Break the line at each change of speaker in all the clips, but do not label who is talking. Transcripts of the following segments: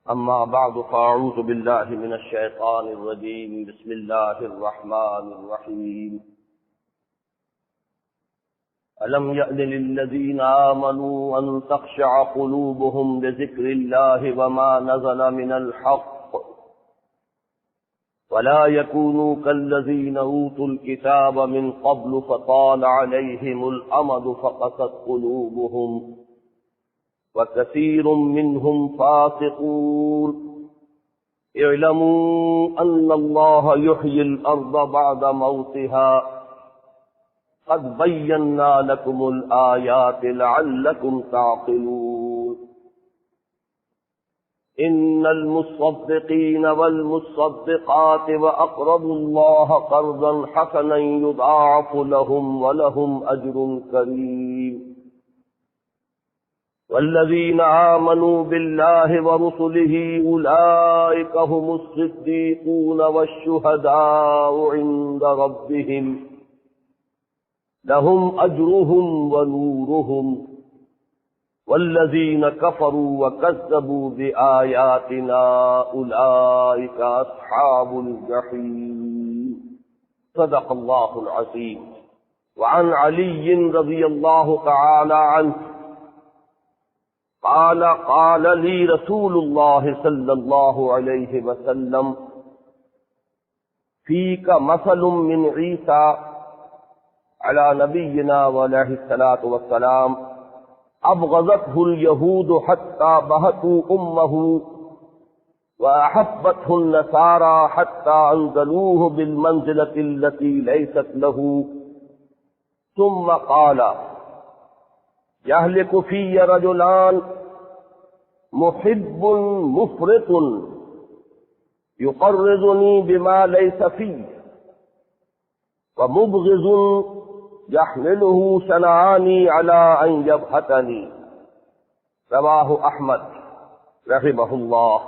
أما بعد فأعوذ بالله من الشيطان الرجيم. بسم الله الرحمن الرحيم. ألم يأن للذين آمنوا أن تخشع قلوبهم لذكر الله وما نزل من الحق ولا يكونوا كالذين أوتوا الكتاب من قبل فطال عليهم الأمد فقست قلوبهم وكثير منهم فاسقون. اعلموا أن الله يحيي الأرض بعد موتها قد بينا لكم الآيات لعلكم تعقلون. إن المصدقين والمصدقات وأقرضوا الله قرضا حسنا يضاعف لهم ولهم أجر كريم. والذين آمنوا بالله ورسله أولئك هم الصديقون والشهداء عند ربهم لهم أجرهم ونورهم. والذين كفروا وكذبوا بآياتنا أولئك أصحاب الجحيم. صدق الله العظيم. وعن علي رضي الله تعالى عنه قال لي رسول الله صلى الله عليه وسلم فيك مثل من عيسى على نبينا وعليه الصلاة والسلام أبغضته اليهود حتى بهتوا أمه وأحبته النصارى حتى أنزلوه بالمنزلة التي ليست له. ثم قال يهلك في رجلان محب مفرط يقرضني بما ليس فيه ومبغض يحمله شنعاني على أن يبهتني. رواه أحمد رحمه الله.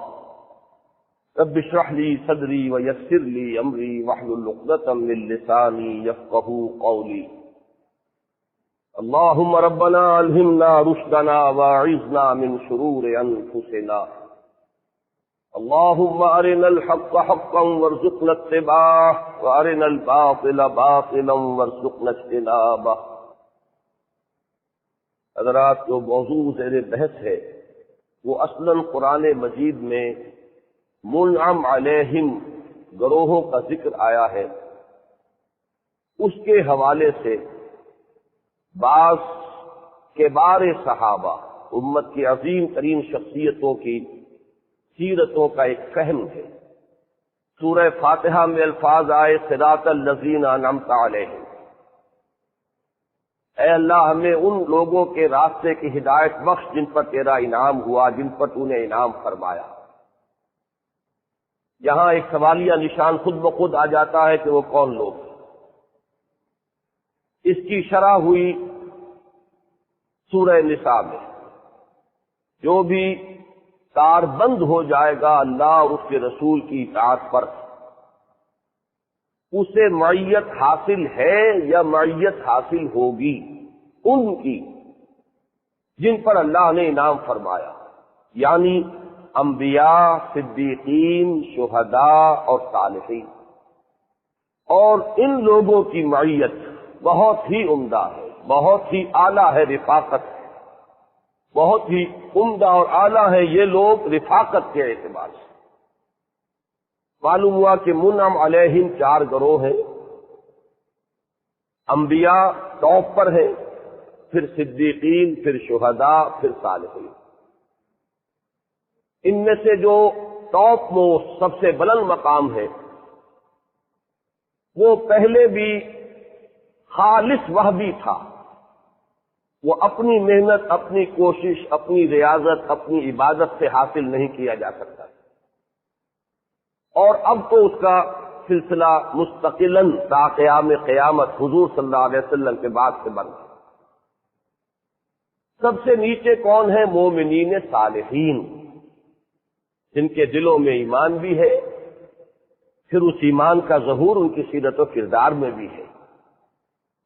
رب اشرح لي صدري ويسر لي أمري واحلل عقدة من لساني يفقهوا قولي. اللهم ربنا ألهمنا رشدنا واعذنا من شرور أنفسنا. اللهم أرنا الحق حقا وارزقنا اتباعه وأرنا الباطل باطلا وارزقنا اجتنابه. حضرات، جو موضوع زیر بحث ہے وہ اصلاً قرآن مجید میں منعم علیہم گروہوں کا ذکر آیا ہے. اس کے حوالے سے بعض کبار صحابہ، امت کی عظیم ترین شخصیتوں کی سیرتوں کا ایک فہم ہے. سورہ فاتحہ میں الفاظ آئے صراط الذین انعمت علیہم. اے اللہ، ہمیں ان لوگوں کے راستے کی ہدایت بخش جن پر تیرا انعام ہوا، جن پر تو نے انعام فرمایا. یہاں ایک سوالیہ نشان خود بخود آ جاتا ہے کہ وہ کون لوگ. اس کی شرح ہوئی سورہ نساء میں. جو بھی کار بند ہو جائے گا اللہ اور اس کے رسول کی اطاعت پر، اسے معیت حاصل ہے یا معیت حاصل ہوگی ان کی جن پر اللہ نے انعام فرمایا، یعنی انبیاء، صدیقین، شہداء اور صالحین. اور ان لوگوں کی معیت بہت ہی عمدہ ہے، بہت ہی اعلیٰ ہے. رفاقت بہت ہی عمدہ اور اعلیٰ ہے یہ لوگ رفاقت کے اعتبار سے. معلوم ہوا کہ منعم علیہم 4 گروہ ہیں. انبیاء ٹاپ پر ہیں، پھر صدیقین، پھر شہداء، پھر صالحین. ان میں سے جو ٹاپ موسٹ سب سے بلند مقام ہے وہ پہلے بھی خالص وحدی تھا. وہ اپنی محنت، اپنی کوشش، اپنی ریاضت، اپنی عبادت سے حاصل نہیں کیا جا سکتا. اور اب تو اس کا سلسلہ مستقلاً تا قیام قیامت حضور صلی اللہ علیہ وسلم کے بعد سے بن گیا. سب سے نیچے کون ہے؟ مومنین صالحین، جن کے دلوں میں ایمان بھی ہے، پھر اس ایمان کا ظہور ان کی سیرت و کردار میں بھی ہے.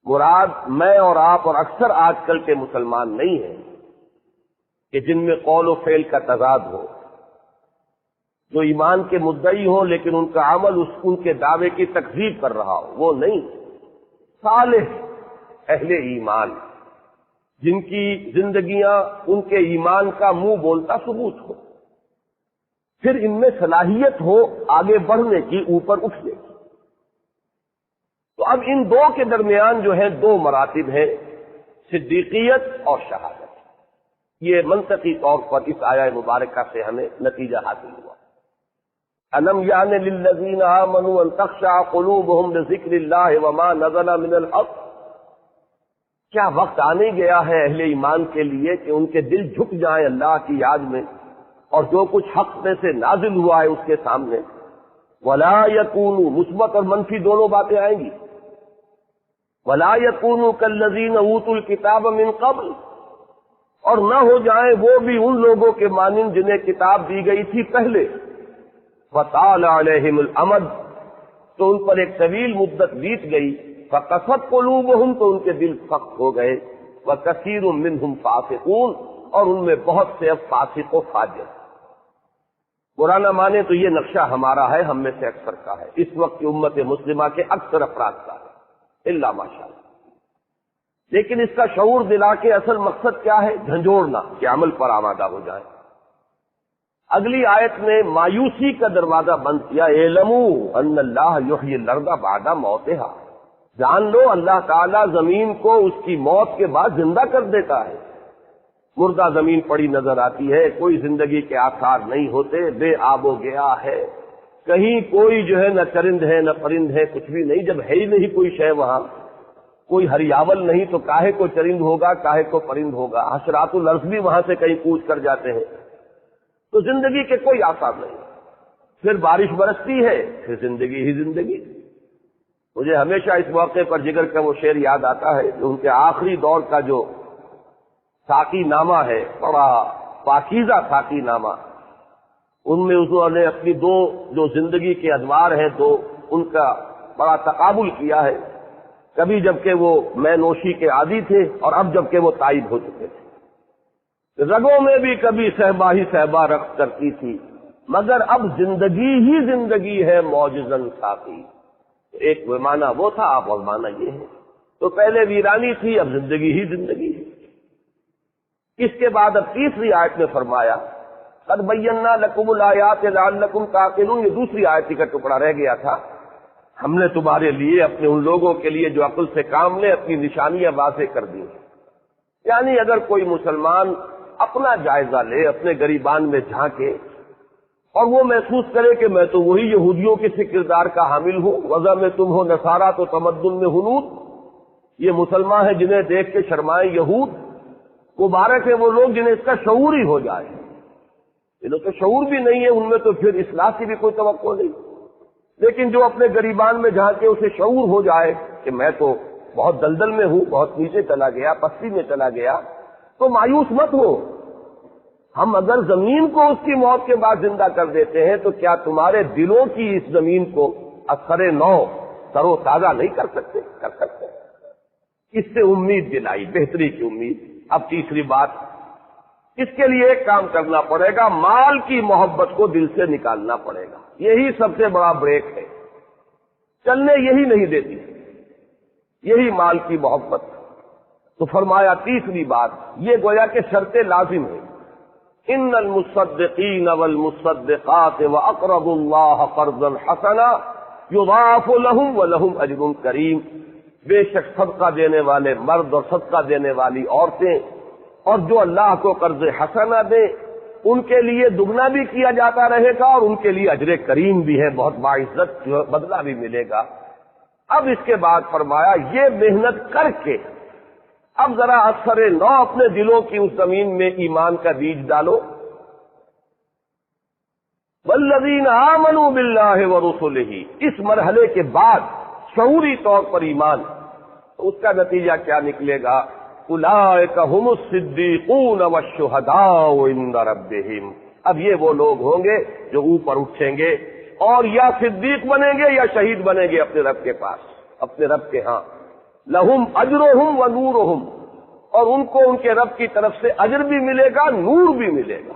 مراد میں اور آپ اور اکثر آج کل کے مسلمان نہیں ہیں کہ جن میں قول و فعل کا تضاد ہو. جو ایمان کے مدعی ہوں لیکن ان کا عمل ان کے دعوے کی تکذیب کر رہا ہو، وہ نہیں۔ صالح اہل ایمان جن کی زندگیاں ان کے ایمان کا منہ بولتا ثبوت ہو، پھر ان میں صلاحیت ہو آگے بڑھنے کی، اوپر اٹھنے کی۔ تو اب ان دو کے درمیان جو ہے دو مراتب ہیں، صدیقیت اور شہادت۔ یہ منطقی طور پر اس آیہ مبارکہ سے ہمیں نتیجہ حاصل ہوا۔ أَلَمْ يَعْنِ لِلَّذِينَ آمَنُوا أَن تَخْشَعَ قُلُوبُهُمْ لِذِكْرِ اللَّهِ وَمَا نَزَلَ مِنَ الْحَقِّ، کیا وقت آنے گیا ہے اہل ایمان کے لیے کہ ان کے دل جھک جائیں اللہ کی یاد میں اور جو کچھ حق میں سے نازل ہوا ہے اس کے سامنے۔ وَلَا يَكُونُوا، مثبت اور منفی دونوں باتیں آئیں گی۔ وَلَا يَكُونُوا كَالَّذِينَ أُوتُوا الْكِتَابَ مِن قَبْلُ، اور نہ ہو جائیں وہ بھی ان لوگوں کے مانند جنہیں کتاب دی گئی تھی پہلے۔ فَطَالَ عَلَيْهِمُ الْأَمَدُ، تو ان پر ایک طویل مدت بیت گئی۔ فَقَسَتْ قُلُوبُهُمْ، تو ان کے دل سخت ہو گئے۔ وَكَثِيرٌ مِّنْهُمْ فَاسِقُونَ، اور ان میں بہت سے اب فاسق و فاجر۔ برا نہ مانے تو یہ نقشہ ہمارا ہے، ہم میں سے اکثر کا ہے، اس وقت کی امت مسلمہ کے اکثر افراد کا ہے، الا ماشاءاللہ۔ لیکن اس کا شعور دلا کے اصل مقصد کیا ہے؟ جھنجھوڑنا کہ عمل پر آمادہ ہو جائے۔ اگلی آیت نے مایوسی کا دروازہ بند کیا، اعلموا ان اللہ یحیی الارض بعد موتها، جان لو اللہ تعالیٰ زمین کو اس کی موت کے بعد زندہ کر دیتا ہے۔ مردہ زمین پڑی نظر آتی ہے، کوئی زندگی کے آثار نہیں ہوتے، بے آب و گیا ہے، کہیں کوئی جو ہے نہ چرند ہے نہ پرند ہے، کچھ بھی نہیں۔ جب ہے ہی نہیں کوئی شے وہاں، کوئی ہریاول نہیں تو کاہے کو چرند ہوگا، کاہے کو پرند ہوگا۔ حشرات الارض بھی وہاں سے کہیں کوچ کر جاتے ہیں، تو زندگی کے کوئی آثار نہیں۔ پھر بارش برستی ہے، پھر زندگی ہی زندگی۔ مجھے ہمیشہ اس موقع پر جگر کا وہ شعر یاد آتا ہے جو ان کے آخری دور کا جو ساقی نامہ ہے، بڑا پاکیزہ ساقی نامہ، ان میں انہوں نے اپنی دو جو زندگی کے ادوار ہیں دو، ان کا بڑا تقابل کیا ہے۔ کبھی جبکہ وہ میں نوشی کے عادی تھے اور اب جبکہ وہ تائب ہو چکے تھے۔ رگوں میں بھی کبھی صحبا ہی صحبا رقص کرتی تھی، مگر اب زندگی ہی زندگی ہے معجزن ساقی۔ ایک معنی وہ تھا، اب اور معنی یہ ہے۔ تو پہلے ویرانی تھی، اب زندگی ہی زندگی ہے۔ اس کے بعد اب تیسری آیت میں فرمایا قد بینا لکم الآیات لعلکم تعقلون، یہ دوسری آیت کا ٹکڑا رہ گیا تھا۔ ہم نے تمہارے لیے، اپنے ان لوگوں کے لیے جو عقل سے کام لے، اپنی نشانیاں واضح کر دی۔ یعنی اگر کوئی مسلمان اپنا جائزہ لے، اپنے گریبان میں جھانکے اور وہ محسوس کرے کہ میں تو وہی یہودیوں کے سے کردار کا حامل ہوں، وضع میں تم ہو نصارہ تو تمدن میں ہنود، یہ مسلمان ہیں جنہیں دیکھ کے شرمائے یہود، مبارک ہے وہ لوگ جنہیں اس کا شعور ہی ہو جائے۔ انہوں تو شعور بھی نہیں ہے، ان میں تو پھر اصلاح کی بھی کوئی توقع نہیں۔ لیکن جو اپنے گریبان میں جہاں کے اسے شعور ہو جائے کہ میں تو بہت دلدل میں ہوں، بہت نیچے چلا گیا، پستی میں چلا گیا، تو مایوس مت ہو۔ ہم اگر زمین کو اس کی موت کے بعد زندہ کر دیتے ہیں تو کیا تمہارے دلوں کی اس زمین کو اثر نو تر و تازہ نہیں کر سکتے؟ کر سکتے۔ اس سے امید دلائی، بہتری کی امید۔ اب تیسری بات، اس کے لیے ایک کام کرنا پڑے گا، مال کی محبت کو دل سے نکالنا پڑے گا۔ یہی سب سے بڑا بریک ہے، چلنے یہی نہیں دیتی، یہی مال کی محبت۔ تو فرمایا تیسری بات یہ گویا کہ شرط لازم ہے، ان المصدقین والمصدقات واقرضوا اللہ قرضا حسنا یضاعف لهم ولهم اجر کریم، بے شک صدقہ دینے والے مرد اور صدقہ دینے والی عورتیں اور جو اللہ کو قرض حسنہ دیں ان کے لیے دگنا بھی کیا جاتا رہے گا اور ان کے لیے اجر کریم بھی ہے، بہت باعزت بدلہ بھی ملے گا۔ اب اس کے بعد فرمایا یہ محنت کر کے اب ذرا اثر نو اپنے دلوں کی اس زمین میں ایمان کا بیج ڈالو۔ والذین آمنوا باللہ ورسلہ، اس مرحلے کے بعد شعوری طور پر ایمان، تو اس کا نتیجہ کیا نکلے گا؟ اولئک ھم الصدیقون والشہداء عند ربہم، اب یہ وہ لوگ ہوں گے جو اوپر اٹھیں گے اور یا صدیق بنیں گے یا شہید بنیں گے اپنے رب کے پاس، اپنے رب کے ہاں۔ لہم اجرہم و نورہم، اور ان کو ان کے رب کی طرف سے اجر بھی ملے گا، نور بھی ملے گا۔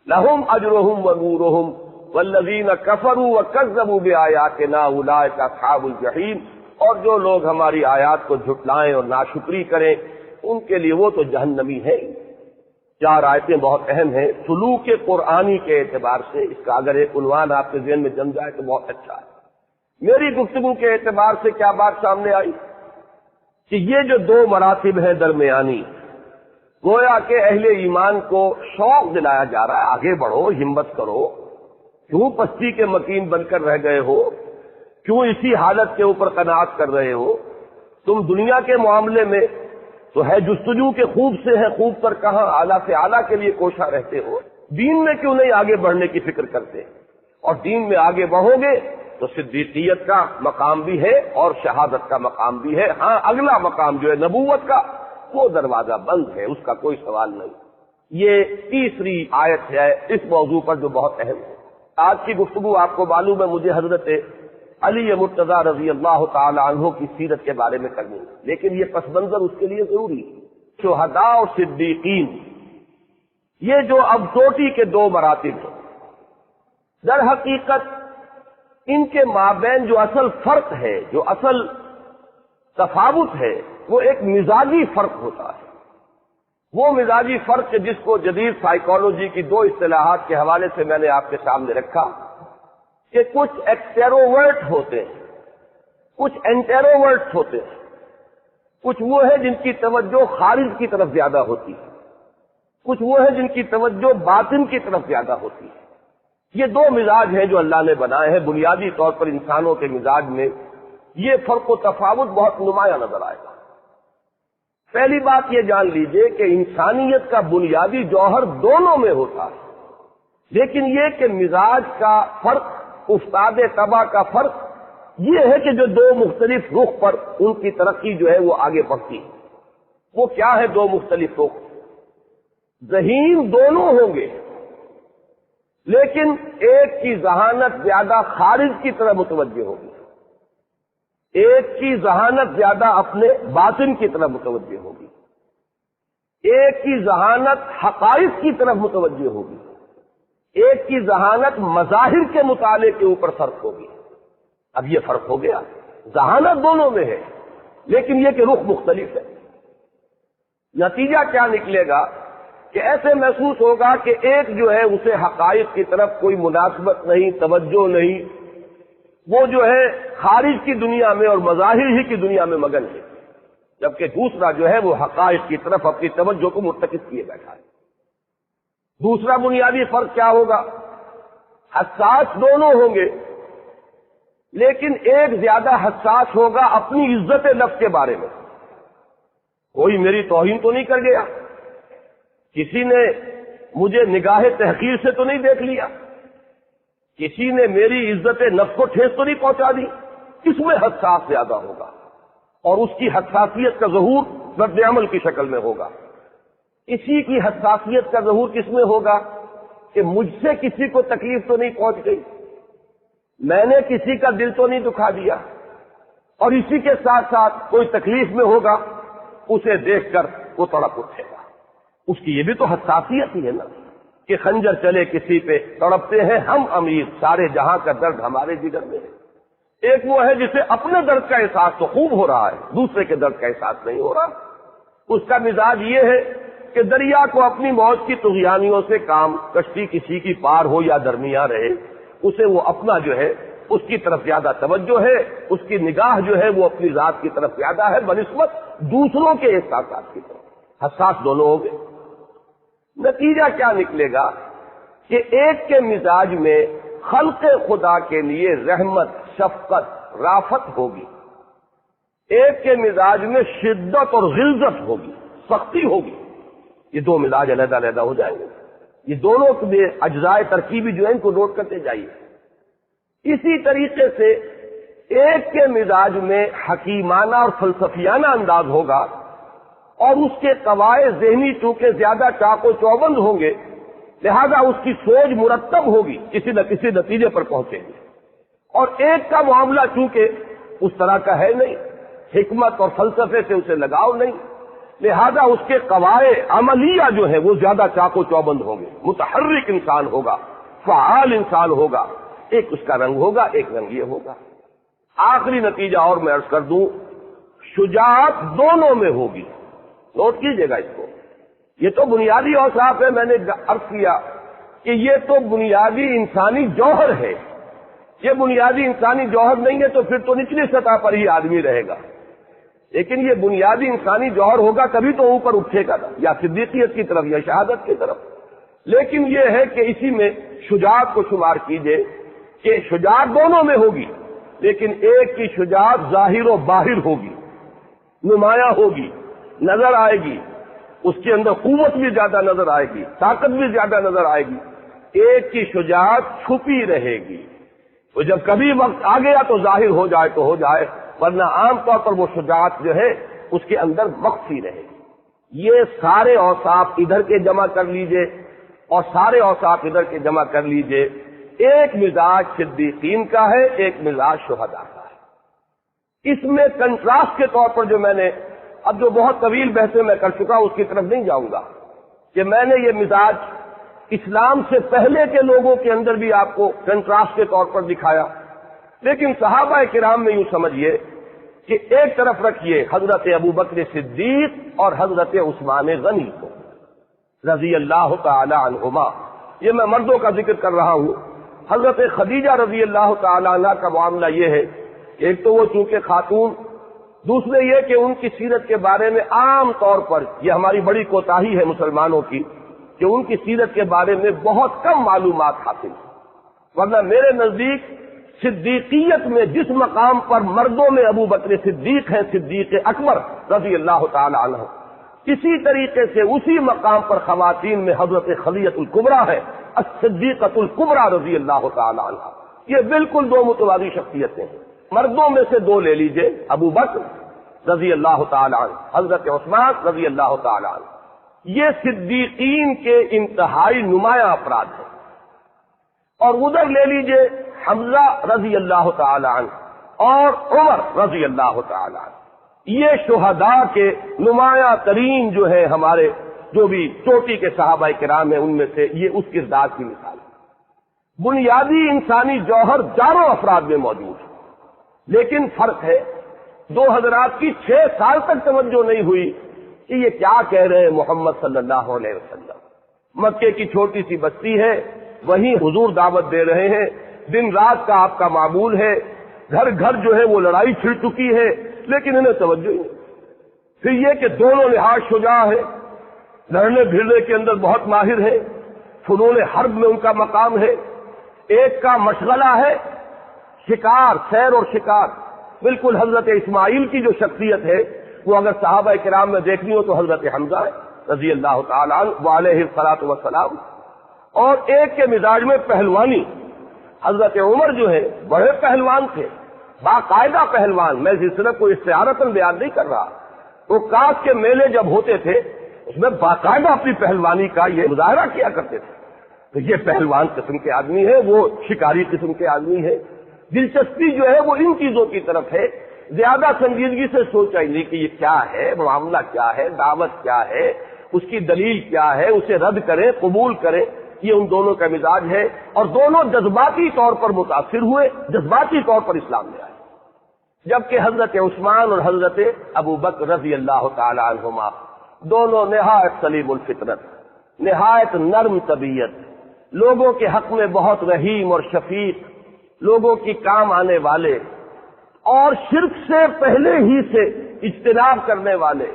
لہم اجرہم و نورہم، والذین کفروا وکذبوا بآیاتنا اولئک اصحاب الجحیم، اور جو لوگ ہماری آیات کو جھٹلائیں اور ناشکری کریں ان کے لیے وہ تو جہنمی ہے۔ چار آیتیں بہت اہم ہیں سلوک قرآنی کے اعتبار سے، اس کا اگر ایک عنوان آپ کے ذہن میں جم جائے تو بہت اچھا ہے۔ میری گفتگو کے اعتبار سے کیا بات سامنے آئی کہ یہ جو دو مراتب ہیں درمیانی، گویا کہ اہل ایمان کو شوق دلایا جا رہا ہے آگے بڑھو، ہمت کرو، کیوں پستی کے مکین بن کر رہ گئے ہو، کیوں اسی حالت کے اوپر قناعت کر رہے ہو، تم دنیا کے معاملے میں تو ہے جستجو کے خوب سے ہے خوب پر کہاں، اعلیٰ سے اعلیٰ کے لیے کوشاں رہتے ہو، دین میں کیوں نہیں آگے بڑھنے کی فکر کرتے؟ اور دین میں آگے بڑھو گے تو صدیقیت کا مقام بھی ہے اور شہادت کا مقام بھی ہے۔ ہاں اگلا مقام جو ہے نبوت کا، وہ دروازہ بند ہے، اس کا کوئی سوال نہیں۔ یہ تیسری آیت ہے اس موضوع پر جو بہت اہم ہے۔ آج کی گفتگو آپ کو معلوم ہے مجھے حضرت علی مرتضیٰ رضی اللہ تعالی عنہ کی سیرت کے بارے میں کرنی ہے، لیکن یہ پس منظر اس کے لیے ضروری ہے۔ شہداء اور صدیقین، یہ جو اب چوٹی کے دو مراتب ہیں، در حقیقت ان کے مابین جو اصل فرق ہے، جو اصل تفاوت ہے، وہ ایک مزاجی فرق ہوتا ہے۔ وہ مزاجی فرق جس کو جدید سائیکالوجی کی دو اصطلاحات کے حوالے سے میں نے آپ کے سامنے رکھا کہ کچھ ایکسٹروورٹ ہوتے ہیں، کچھ انٹروورٹ ہوتے ہیں، کچھ وہ ہیں جن کی توجہ خارج کی طرف زیادہ ہوتی ہے، کچھ وہ ہیں جن کی توجہ باطن کی طرف زیادہ ہوتی ہے۔ یہ دو مزاج ہیں جو اللہ نے بنائے ہیں۔ بنیادی طور پر انسانوں کے مزاج میں یہ فرق و تفاوت بہت نمایاں نظر آئے گا۔ پہلی بات یہ جان لیجئے کہ انسانیت کا بنیادی جوہر دونوں میں ہوتا ہے، لیکن یہ کہ مزاج کا فرق، استاد طبع کا فرق یہ ہے کہ جو دو مختلف رخ پر ان کی ترقی جو ہے وہ آگے بڑھتی ہے۔ وہ کیا ہے دو مختلف رخ؟ ذہین دونوں ہوں گے، لیکن ایک کی ذہانت زیادہ خارج کی طرف متوجہ ہوگی، ایک کی ذہانت زیادہ اپنے باطن کی طرف متوجہ ہوگی، ایک کی ذہانت حقائق کی طرف متوجہ ہوگی، ایک کی ذہانت مظاہر کے مطالعے کے اوپر فرق ہوگی۔ اب یہ فرق ہو گیا، ذہانت دونوں میں ہے لیکن یہ کہ رخ مختلف ہے۔ نتیجہ کیا نکلے گا کہ ایسے محسوس ہوگا کہ ایک جو ہے اسے حقائق کی طرف کوئی مناسبت نہیں، توجہ نہیں، وہ جو ہے خارج کی دنیا میں اور مظاہر ہی کی دنیا میں مگن ہے، جبکہ دوسرا جو ہے وہ حقائق کی طرف اپنی توجہ کو مرتکز کیے بیٹھا ہے۔ دوسرا بنیادی فرق کیا ہوگا؟ حساس دونوں ہوں گے، لیکن ایک زیادہ حساس ہوگا اپنی عزت نفس کے بارے میں۔ کوئی میری توہین تو نہیں کر گیا، کسی نے مجھے نگاہ تحقیر سے تو نہیں دیکھ لیا، کسی نے میری عزت نفس کو ٹھیس تو نہیں پہنچا دی، اس میں حساس زیادہ ہوگا، اور اس کی حساسیت کا ظہور رد عمل کی شکل میں ہوگا۔ اسی کی حساسیت کا ظہور کس میں ہوگا کہ مجھ سے کسی کو تکلیف تو نہیں پہنچ گئی، میں نے کسی کا دل تو نہیں دکھا دیا، اور اسی کے ساتھ ساتھ کوئی تکلیف میں ہوگا، اسے دیکھ کر وہ تڑپ اٹھے گا۔ اس کی یہ بھی تو حساسیت ہی ہے نا کہ خنجر چلے کسی پہ تڑپتے ہیں ہم امیر، سارے جہاں کا درد ہمارے جگر میں ہے۔ ایک وہ ہے جسے اپنے درد کا احساس تو خوب ہو رہا ہے، دوسرے کے درد کا احساس نہیں ہو رہا۔ اس کا مزاج یہ ہے کہ دریا کو اپنی موت کی طغیانیوں سے کام، کشتی کسی کی پار ہو یا درمیان رہے، اسے وہ اپنا جو ہے اس کی طرف زیادہ توجہ ہے، اس کی نگاہ جو ہے وہ اپنی ذات کی طرف زیادہ ہے بنسبت دوسروں کے احساسات کی طرف۔ حساس دونوں ہوں گے۔ نتیجہ کیا نکلے گا کہ ایک کے مزاج میں خلق خدا کے لیے رحمت، شفقت، رافت ہوگی، ایک کے مزاج میں شدت اور غلظت ہوگی، سختی ہوگی۔ یہ دو مزاج علیحدہ علیحدہ ہو جائیں گے۔ یہ دونوں کے اجزائے ترکیبی جو ہیں ان کو نوٹ کرتے جائیے۔ اسی طریقے سے ایک کے مزاج میں حکیمانہ اور فلسفیانہ انداز ہوگا، اور اس کے قواعد ذہنی چونکہ زیادہ چاق و چوبند ہوں گے، لہذا اس کی سوچ مرتب ہوگی، کسی نہ کسی نتیجے پر پہنچے گی۔ اور ایک کا معاملہ چونکہ اس طرح کا ہے نہیں، حکمت اور فلسفے سے اسے لگاؤ نہیں، لہذا اس کے قواعد عملیہ جو ہے وہ زیادہ چاق و چوبند ہوں گے، متحرک انسان ہوگا، فعال انسان ہوگا، ایک اس کا رنگ ہوگا، ایک رنگ یہ ہوگا۔ آخری نتیجہ اور میں عرض کر دوں، شجاعت دونوں میں ہوگی، نوٹ کیجئے گا اس کو۔ یہ تو بنیادی اوصاف ہے، میں نے عرض کیا کہ یہ تو بنیادی انسانی جوہر ہے۔ یہ بنیادی انسانی جوہر نہیں ہے تو پھر تو نچلی سطح پر ہی آدمی رہے گا، لیکن یہ بنیادی انسانی جوہر ہوگا تبھی تو اوپر اٹھے گا، یا صدیقیت کی طرف یا شہادت کی طرف۔ لیکن یہ ہے کہ اسی میں شجاعت کو شمار کیجئے کہ شجاعت دونوں میں ہوگی، لیکن ایک کی شجاعت ظاہر و باہر ہوگی، نمایاں ہوگی، نظر آئے گی، اس کے اندر قوت بھی زیادہ نظر آئے گی، طاقت بھی زیادہ نظر آئے گی۔ ایک کی شجاعت چھپی رہے گی، تو جب کبھی وقت آ گیا تو ظاہر ہو جائے تو ہو جائے، ورنہ عام طور پر وہ شجاعت جو ہے اس کے اندر مخفی رہے گی۔ یہ سارے اوصاف ادھر کے جمع کر لیجئے اور سارے اوصاف ادھر کے جمع کر لیجئے، ایک مزاج صدیقین کا ہے، ایک مزاج شہداء کا ہے۔ اس میں کنٹراسٹ کے طور پر جو میں نے اب جو بہت طویل بحثیں میں کر چکا اس کی طرف نہیں جاؤں گا، کہ میں نے یہ مزاج اسلام سے پہلے کے لوگوں کے اندر بھی آپ کو کنٹراسٹ کے طور پر دکھایا، لیکن صحابہ کرام میں یوں سمجھیے کہ ایک طرف رکھیے حضرت ابوبکر صدیق اور حضرت عثمان غنی کو رضی اللہ تعالی عنہما۔ یہ میں مردوں کا ذکر کر رہا ہوں۔ حضرت خدیجہ رضی اللہ تعالی عنہ کا معاملہ یہ ہے، ایک تو وہ چونکہ خاتون، دوسرے یہ کہ ان کی سیرت کے بارے میں عام طور پر یہ ہماری بڑی کوتاہی ہے مسلمانوں کی کہ ان کی سیرت کے بارے میں بہت کم معلومات حاصل ہیں، ورنہ میرے نزدیک صدیقیت میں جس مقام پر مردوں میں ابو بکر صدیق ہیں، صدیق اکبر رضی اللہ تعالی عنہ، اسی طریقے سے اسی مقام پر خواتین میں حضرت خدیجہ الکبریٰ ہے، الصدیقۃ الکبریٰ رضی اللہ تعالی عنہ۔ یہ بالکل دو متوازی شخصیتیں ہیں۔ مردوں میں سے دو لے لیجئے، ابو بکر رضی اللہ تعالی عنہ، حضرت عثمان رضی اللہ تعالی عنہ، یہ صدیقین کے انتہائی نمایاں افراد ہیں۔ اور ادھر لے لیجئے حمزہ رضی اللہ تعالی عنہ اور عمر رضی اللہ تعالی عنہ، یہ شہداء کے نمایاں ترین جو ہے ہمارے جو بھی چوٹی کے صحابہ کرام ہیں ان میں سے یہ اس کردار کی مثال ہے۔ بنیادی انسانی جوہر چاروں افراد میں موجود ہے، لیکن فرق ہے دو حضرات کی 6 سال تک توجہ نہیں ہوئی کہ یہ کیا کہہ رہے ہیں محمد صلی اللہ علیہ وسلم۔ مکے کی چھوٹی سی بستی ہے، وہیں حضور دعوت دے رہے ہیں، دن رات کا آپ کا معمول ہے، گھر گھر جو ہے وہ لڑائی چھڑ چکی ہے، لیکن انہیں توجہ نہیں۔ پھر یہ کہ دونوں لحاظ شجاع ہے، لڑنے بھیڑنے کے اندر بہت ماہر ہے، فنون حرب میں ان کا مقام ہے، ایک کا مشغلہ ہے شکار، سیر اور شکار۔ بالکل حضرت اسماعیل کی جو شخصیت ہے وہ اگر صحابہ کرام میں دیکھنی ہو تو حضرت حمزہ ہے رضی اللہ تعالی عنہ وعلیہ الصلاۃ والسلام۔ اور ایک کے مزاج میں پہلوانی، حضرت عمر جو ہے بڑے پہلوان تھے، باقاعدہ پہلوان۔ میں اس سلسلے کو استعارتاً بیان نہیں کر رہا، وہ کاس کے میلے جب ہوتے تھے اس میں باقاعدہ اپنی پہلوانی کا یہ مظاہرہ کیا کرتے تھے۔ تو یہ پہلوان قسم کے آدمی ہے، وہ شکاری قسم کے آدمی ہے۔ دلچسپی جو ہے وہ ان چیزوں کی طرف ہے، زیادہ سنجیدگی سے سوچا ہی نہیں کہ یہ کیا ہے، معاملہ کیا ہے، دعوت کیا ہے، اس کی دلیل کیا ہے، اسے رد کریں قبول کریں۔ یہ ان دونوں کا مزاج ہے، اور دونوں جذباتی طور پر متاثر ہوئے، جذباتی طور پر اسلام میں آئے۔ جبکہ حضرت عثمان اور حضرت ابو بکر رضی اللہ تعالی عنہما دونوں نہایت سلیم الفطرت، نہایت نرم طبیعت، لوگوں کے حق میں بہت رحیم اور شفیق، لوگوں کی کام آنے والے، اور شرک سے پہلے ہی سے اجتناب کرنے والے۔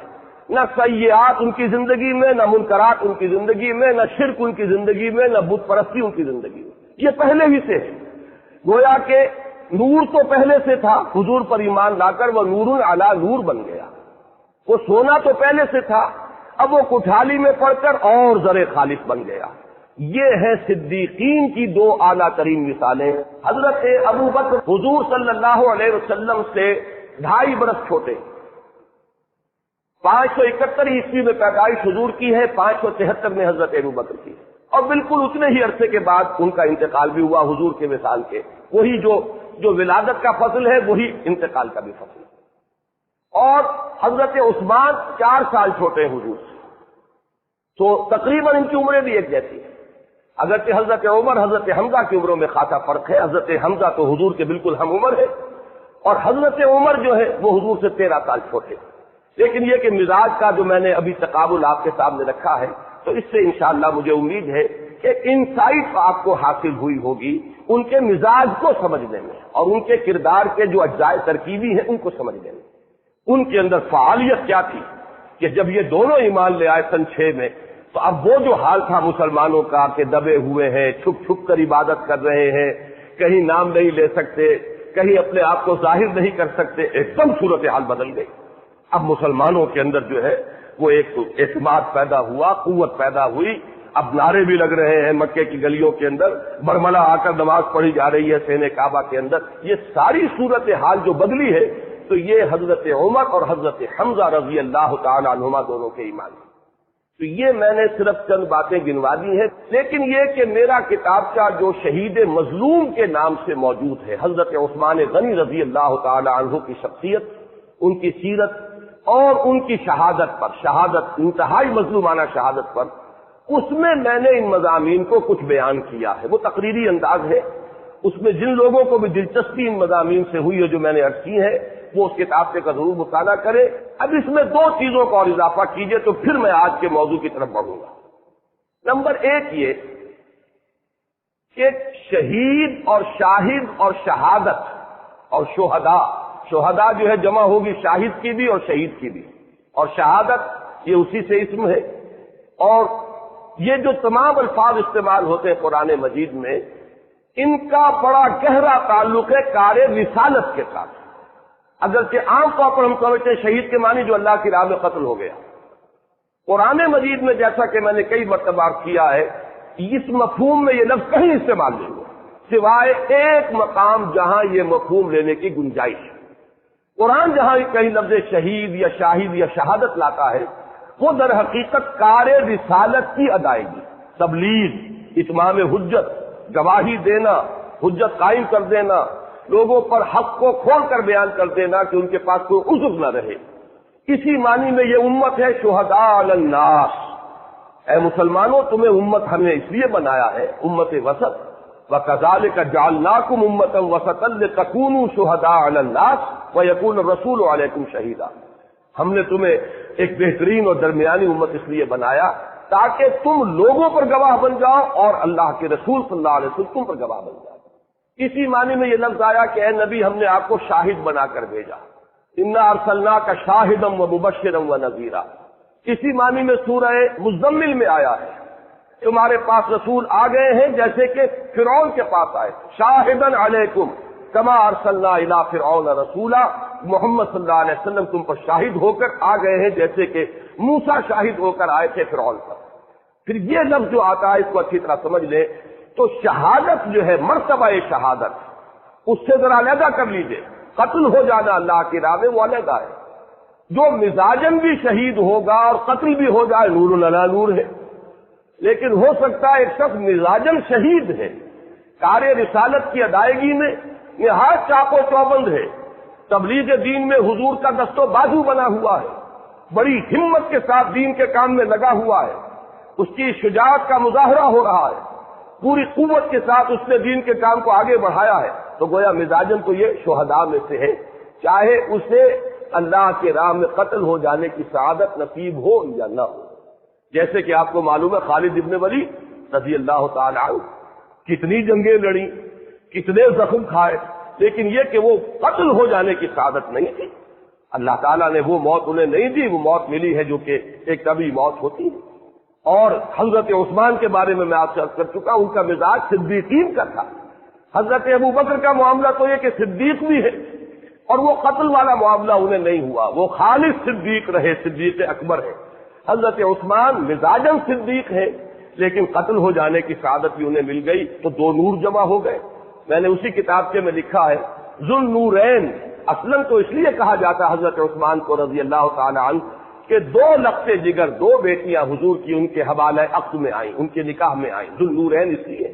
نہ سیئات ان کی زندگی میں، نہ منکرات ان کی زندگی میں، نہ شرک ان کی زندگی میں، نہ بت پرستی ان کی زندگی میں، یہ پہلے ہی سے ہے۔ گویا کہ نور تو پہلے سے تھا، حضور پر ایمان لا کر وہ نور علی نور بن گیا۔ وہ سونا تو پہلے سے تھا، اب وہ کٹھالی میں پڑ کر اور زر خالص بن گیا۔ یہ ہے صدیقین کی دو اعلیٰ ترین مثالیں۔ حضرت ابو بکر حضور صلی اللہ علیہ وسلم سے 2.5 برس چھوٹے، 571 عیسوی میں پیدائش حضور کی ہے، 573 میں حضرت ابو بکر کی، اور بالکل اتنے ہی عرصے کے بعد ان کا انتقال بھی ہوا حضور کے وصال کے۔ وہی جو ولادت کا فصل ہے وہی انتقال کا بھی فصل ہے۔ اور حضرت عثمان 4 سال چھوٹے ہیں حضور سے، تو تقریباً ان کی عمریں بھی ایک جیسی ہیں۔ اگرچہ حضرت عمر حضرت حمزہ کی عمروں میں خاصا فرق ہے، حضرت حمزہ تو حضور کے بالکل ہم عمر ہے اور حضرت عمر جو ہے وہ حضور سے 13 سال چھوٹے، لیکن یہ کہ مزاج کا جو میں نے ابھی تقابل آپ کے سامنے رکھا ہے تو اس سے انشاءاللہ مجھے امید ہے کہ انسائٹ آپ کو حاصل ہوئی ہوگی ان کے مزاج کو سمجھنے میں اور ان کے کردار کے جو اجزاء ترکیبی ہیں ان کو سمجھنے میں۔ ان کے اندر فعالیت کیا تھی کہ جب یہ دونوں ایمان لے آئے سن 6 میں تو اب وہ جو حال تھا مسلمانوں کا کہ دبے ہوئے ہیں، چھپ چھپ کر عبادت کر رہے ہیں، کہیں نام نہیں لے سکتے، کہیں اپنے آپ کو ظاہر نہیں کر سکتے، ایک دم صورتحال بدل گئی۔ اب مسلمانوں کے اندر جو ہے وہ ایک اعتماد پیدا ہوا، قوت پیدا ہوئی، اب نعرے بھی لگ رہے ہیں مکے کی گلیوں کے اندر، برملا آ کر نماز پڑھی جا رہی ہے سینے کعبہ کے اندر۔ یہ ساری صورتحال جو بدلی ہے تو یہ حضرت عمر اور حضرت حمزہ رضی اللہ تعالی عنہما دونوں کے ایمان ہے۔ تو یہ میں نے صرف چند باتیں گنوا دی ہیں، لیکن یہ کہ میرا کتابچہ جو شہید مظلوم کے نام سے موجود ہے، حضرت عثمان غنی رضی اللہ تعالی عنہ کی شخصیت، ان کی سیرت اور ان کی شہادت پر، شہادت انتہائی مظلومانہ شہادت پر، اس میں نے ان مضامین کو کچھ بیان کیا ہے۔ وہ تقریری انداز ہے، اس میں جن لوگوں کو بھی دلچسپی ان مضامین سے ہوئی ہے جو میں نے عرض کی ہے وہ اس کتاب سے ضرور مطالعہ کرے۔ اب اس میں 2 چیزوں کا اور اضافہ کیجئے تو پھر میں آج کے موضوع کی طرف بڑھوں گا۔ نمبر 1 یہ کہ شہید اور شاہد اور شہادت اور شہداء جو ہے جمع ہوگی شاہد کی بھی اور شہید کی بھی، اور شہادت یہ اسی سے اسم ہے، اور یہ جو تمام الفاظ استعمال ہوتے ہیں قرآن مجید میں ان کا بڑا گہرا تعلق ہے کار رسالت کے ساتھ۔ اگرچہ عام طور پر ہم سمجھتے ہیں شہید کے معنی جو اللہ کی راہ میں قتل ہو گیا، قرآن مجید میں جیسا کہ میں نے کئی مرتبہ کیا ہے اس مفہوم میں یہ لفظ کہیں استعمال نہیں ہوا سوائے ایک مقام جہاں یہ مفہوم لینے کی گنجائش ہے۔ قرآن جہاں کہیں لفظ شہید یا شاہد یا شہادت لاتا ہے وہ در حقیقت کار رسالت کی ادائیگی، تبلیغ، اتمام حجت، گواہی دینا، حجت قائم کر دینا، لوگوں پر حق کو کھول کر بیان کر دینا کہ ان کے پاس کوئی عذر نہ رہے، اسی معنی میں یہ امت ہے شہداء علی الناس۔ اے مسلمانوں تمہیں امت ہم نے اس لیے بنایا ہے امت وسط، وَكَذَلِكَ جَعَلْنَاكُمْ أُمَّةً وَسَطًا لِتَكُونُوا شُهَدَاءَ عَلَى النَّاسِ وَيَكُونَ الرَّسُولُ عَلَيْكُمْ شَهِيدًا۔ ہم نے تمہیں ایک بہترین اور درمیانی امت اس لیے بنایا تاکہ تم لوگوں پر گواہ بن جاؤ اور اللہ کے رسول صلی اللہ علیہ وسلم تم پر گواہ بن جائے۔ اسی معنی میں یہ لفظ آیا کہ اے نبی ہم نے آپ کو شاہد بنا کر بھیجا، اِنَّا أَرْسَلْنَاكَ شَاهِدًا وَمُبَشِّرًا وَنَذِيرًا۔ اسی معنی میں سورہ مزمل میں آیا ہے تمہارے پاس رسول آ گئے ہیں جیسے کہ فرعون کے پاس آئے، شاہدن علیکم کما ارسلنا الی فرعون رسولا، محمد صلی اللہ علیہ وسلم تم پر شاہد ہو کر آ گئے ہیں جیسے کہ موسیٰ شاہد ہو کر آئے تھے فرعون پر۔ پھر یہ لفظ جو آتا ہے اس کو اچھی طرح سمجھ لیں تو شہادت جو ہے مرتبہ شہادت اس سے ذرا علیحدہ کر لیجئے، قتل ہو جانا اللہ کی راہ میں وہ علیحدہ ہے، جو مزاجن بھی شہید ہوگا اور قتل بھی ہو جائے نور علی نور ہے، لیکن ہو سکتا ہے ایک شخص مزاجن شہید ہے، کار رسالت کی ادائیگی میں نہایت چاق و چوبند ہے، تبلیغ دین میں حضور کا دست و بازو بنا ہوا ہے، بڑی ہمت کے ساتھ دین کے کام میں لگا ہوا ہے، اس کی شجاعت کا مظاہرہ ہو رہا ہے، پوری قوت کے ساتھ اس نے دین کے کام کو آگے بڑھایا ہے، تو گویا مزاجن تو یہ شہداء میں سے ہے، چاہے اسے اللہ کے راہ میں قتل ہو جانے کی سعادت نصیب ہو یا نہ ہو۔ جیسے کہ آپ کو معلوم ہے خالد ابن ولید رضی اللہ تعالی عنہ کتنی جنگیں لڑی، کتنے زخم کھائے، لیکن یہ کہ وہ قتل ہو جانے کی سعادت نہیں تھی، اللہ تعالیٰ نے وہ موت انہیں نہیں دی، وہ موت ملی ہے جو کہ ایک طبعی موت ہوتی ہے۔ اور حضرت عثمان کے بارے میں آپ سے عرض کر چکا، ان کا مزاج صدیقین کا تھا۔ حضرت ابو بکر کا معاملہ تو یہ کہ صدیق بھی ہے اور وہ قتل والا معاملہ انہیں نہیں ہوا، وہ خالص صدیق رہے، صدیق اکبر ہے۔ حضرت عثمان مزاجن صدیق ہے لیکن قتل ہو جانے کی سعادت بھی انہیں مل گئی، تو 2 نور جمع ہو گئے۔ میں نے اسی کتاب کے میں لکھا ہے ذو النورین، اصلاً تو اس لیے کہا جاتا ہے حضرت عثمان کو رضی اللہ تعالی عنہ کہ 2 لخت جگر 2 بیٹیاں حضور کی ان کے حوالہ عقد میں آئیں، ان کے نکاح میں آئیں، ذو النورین اس لیے۔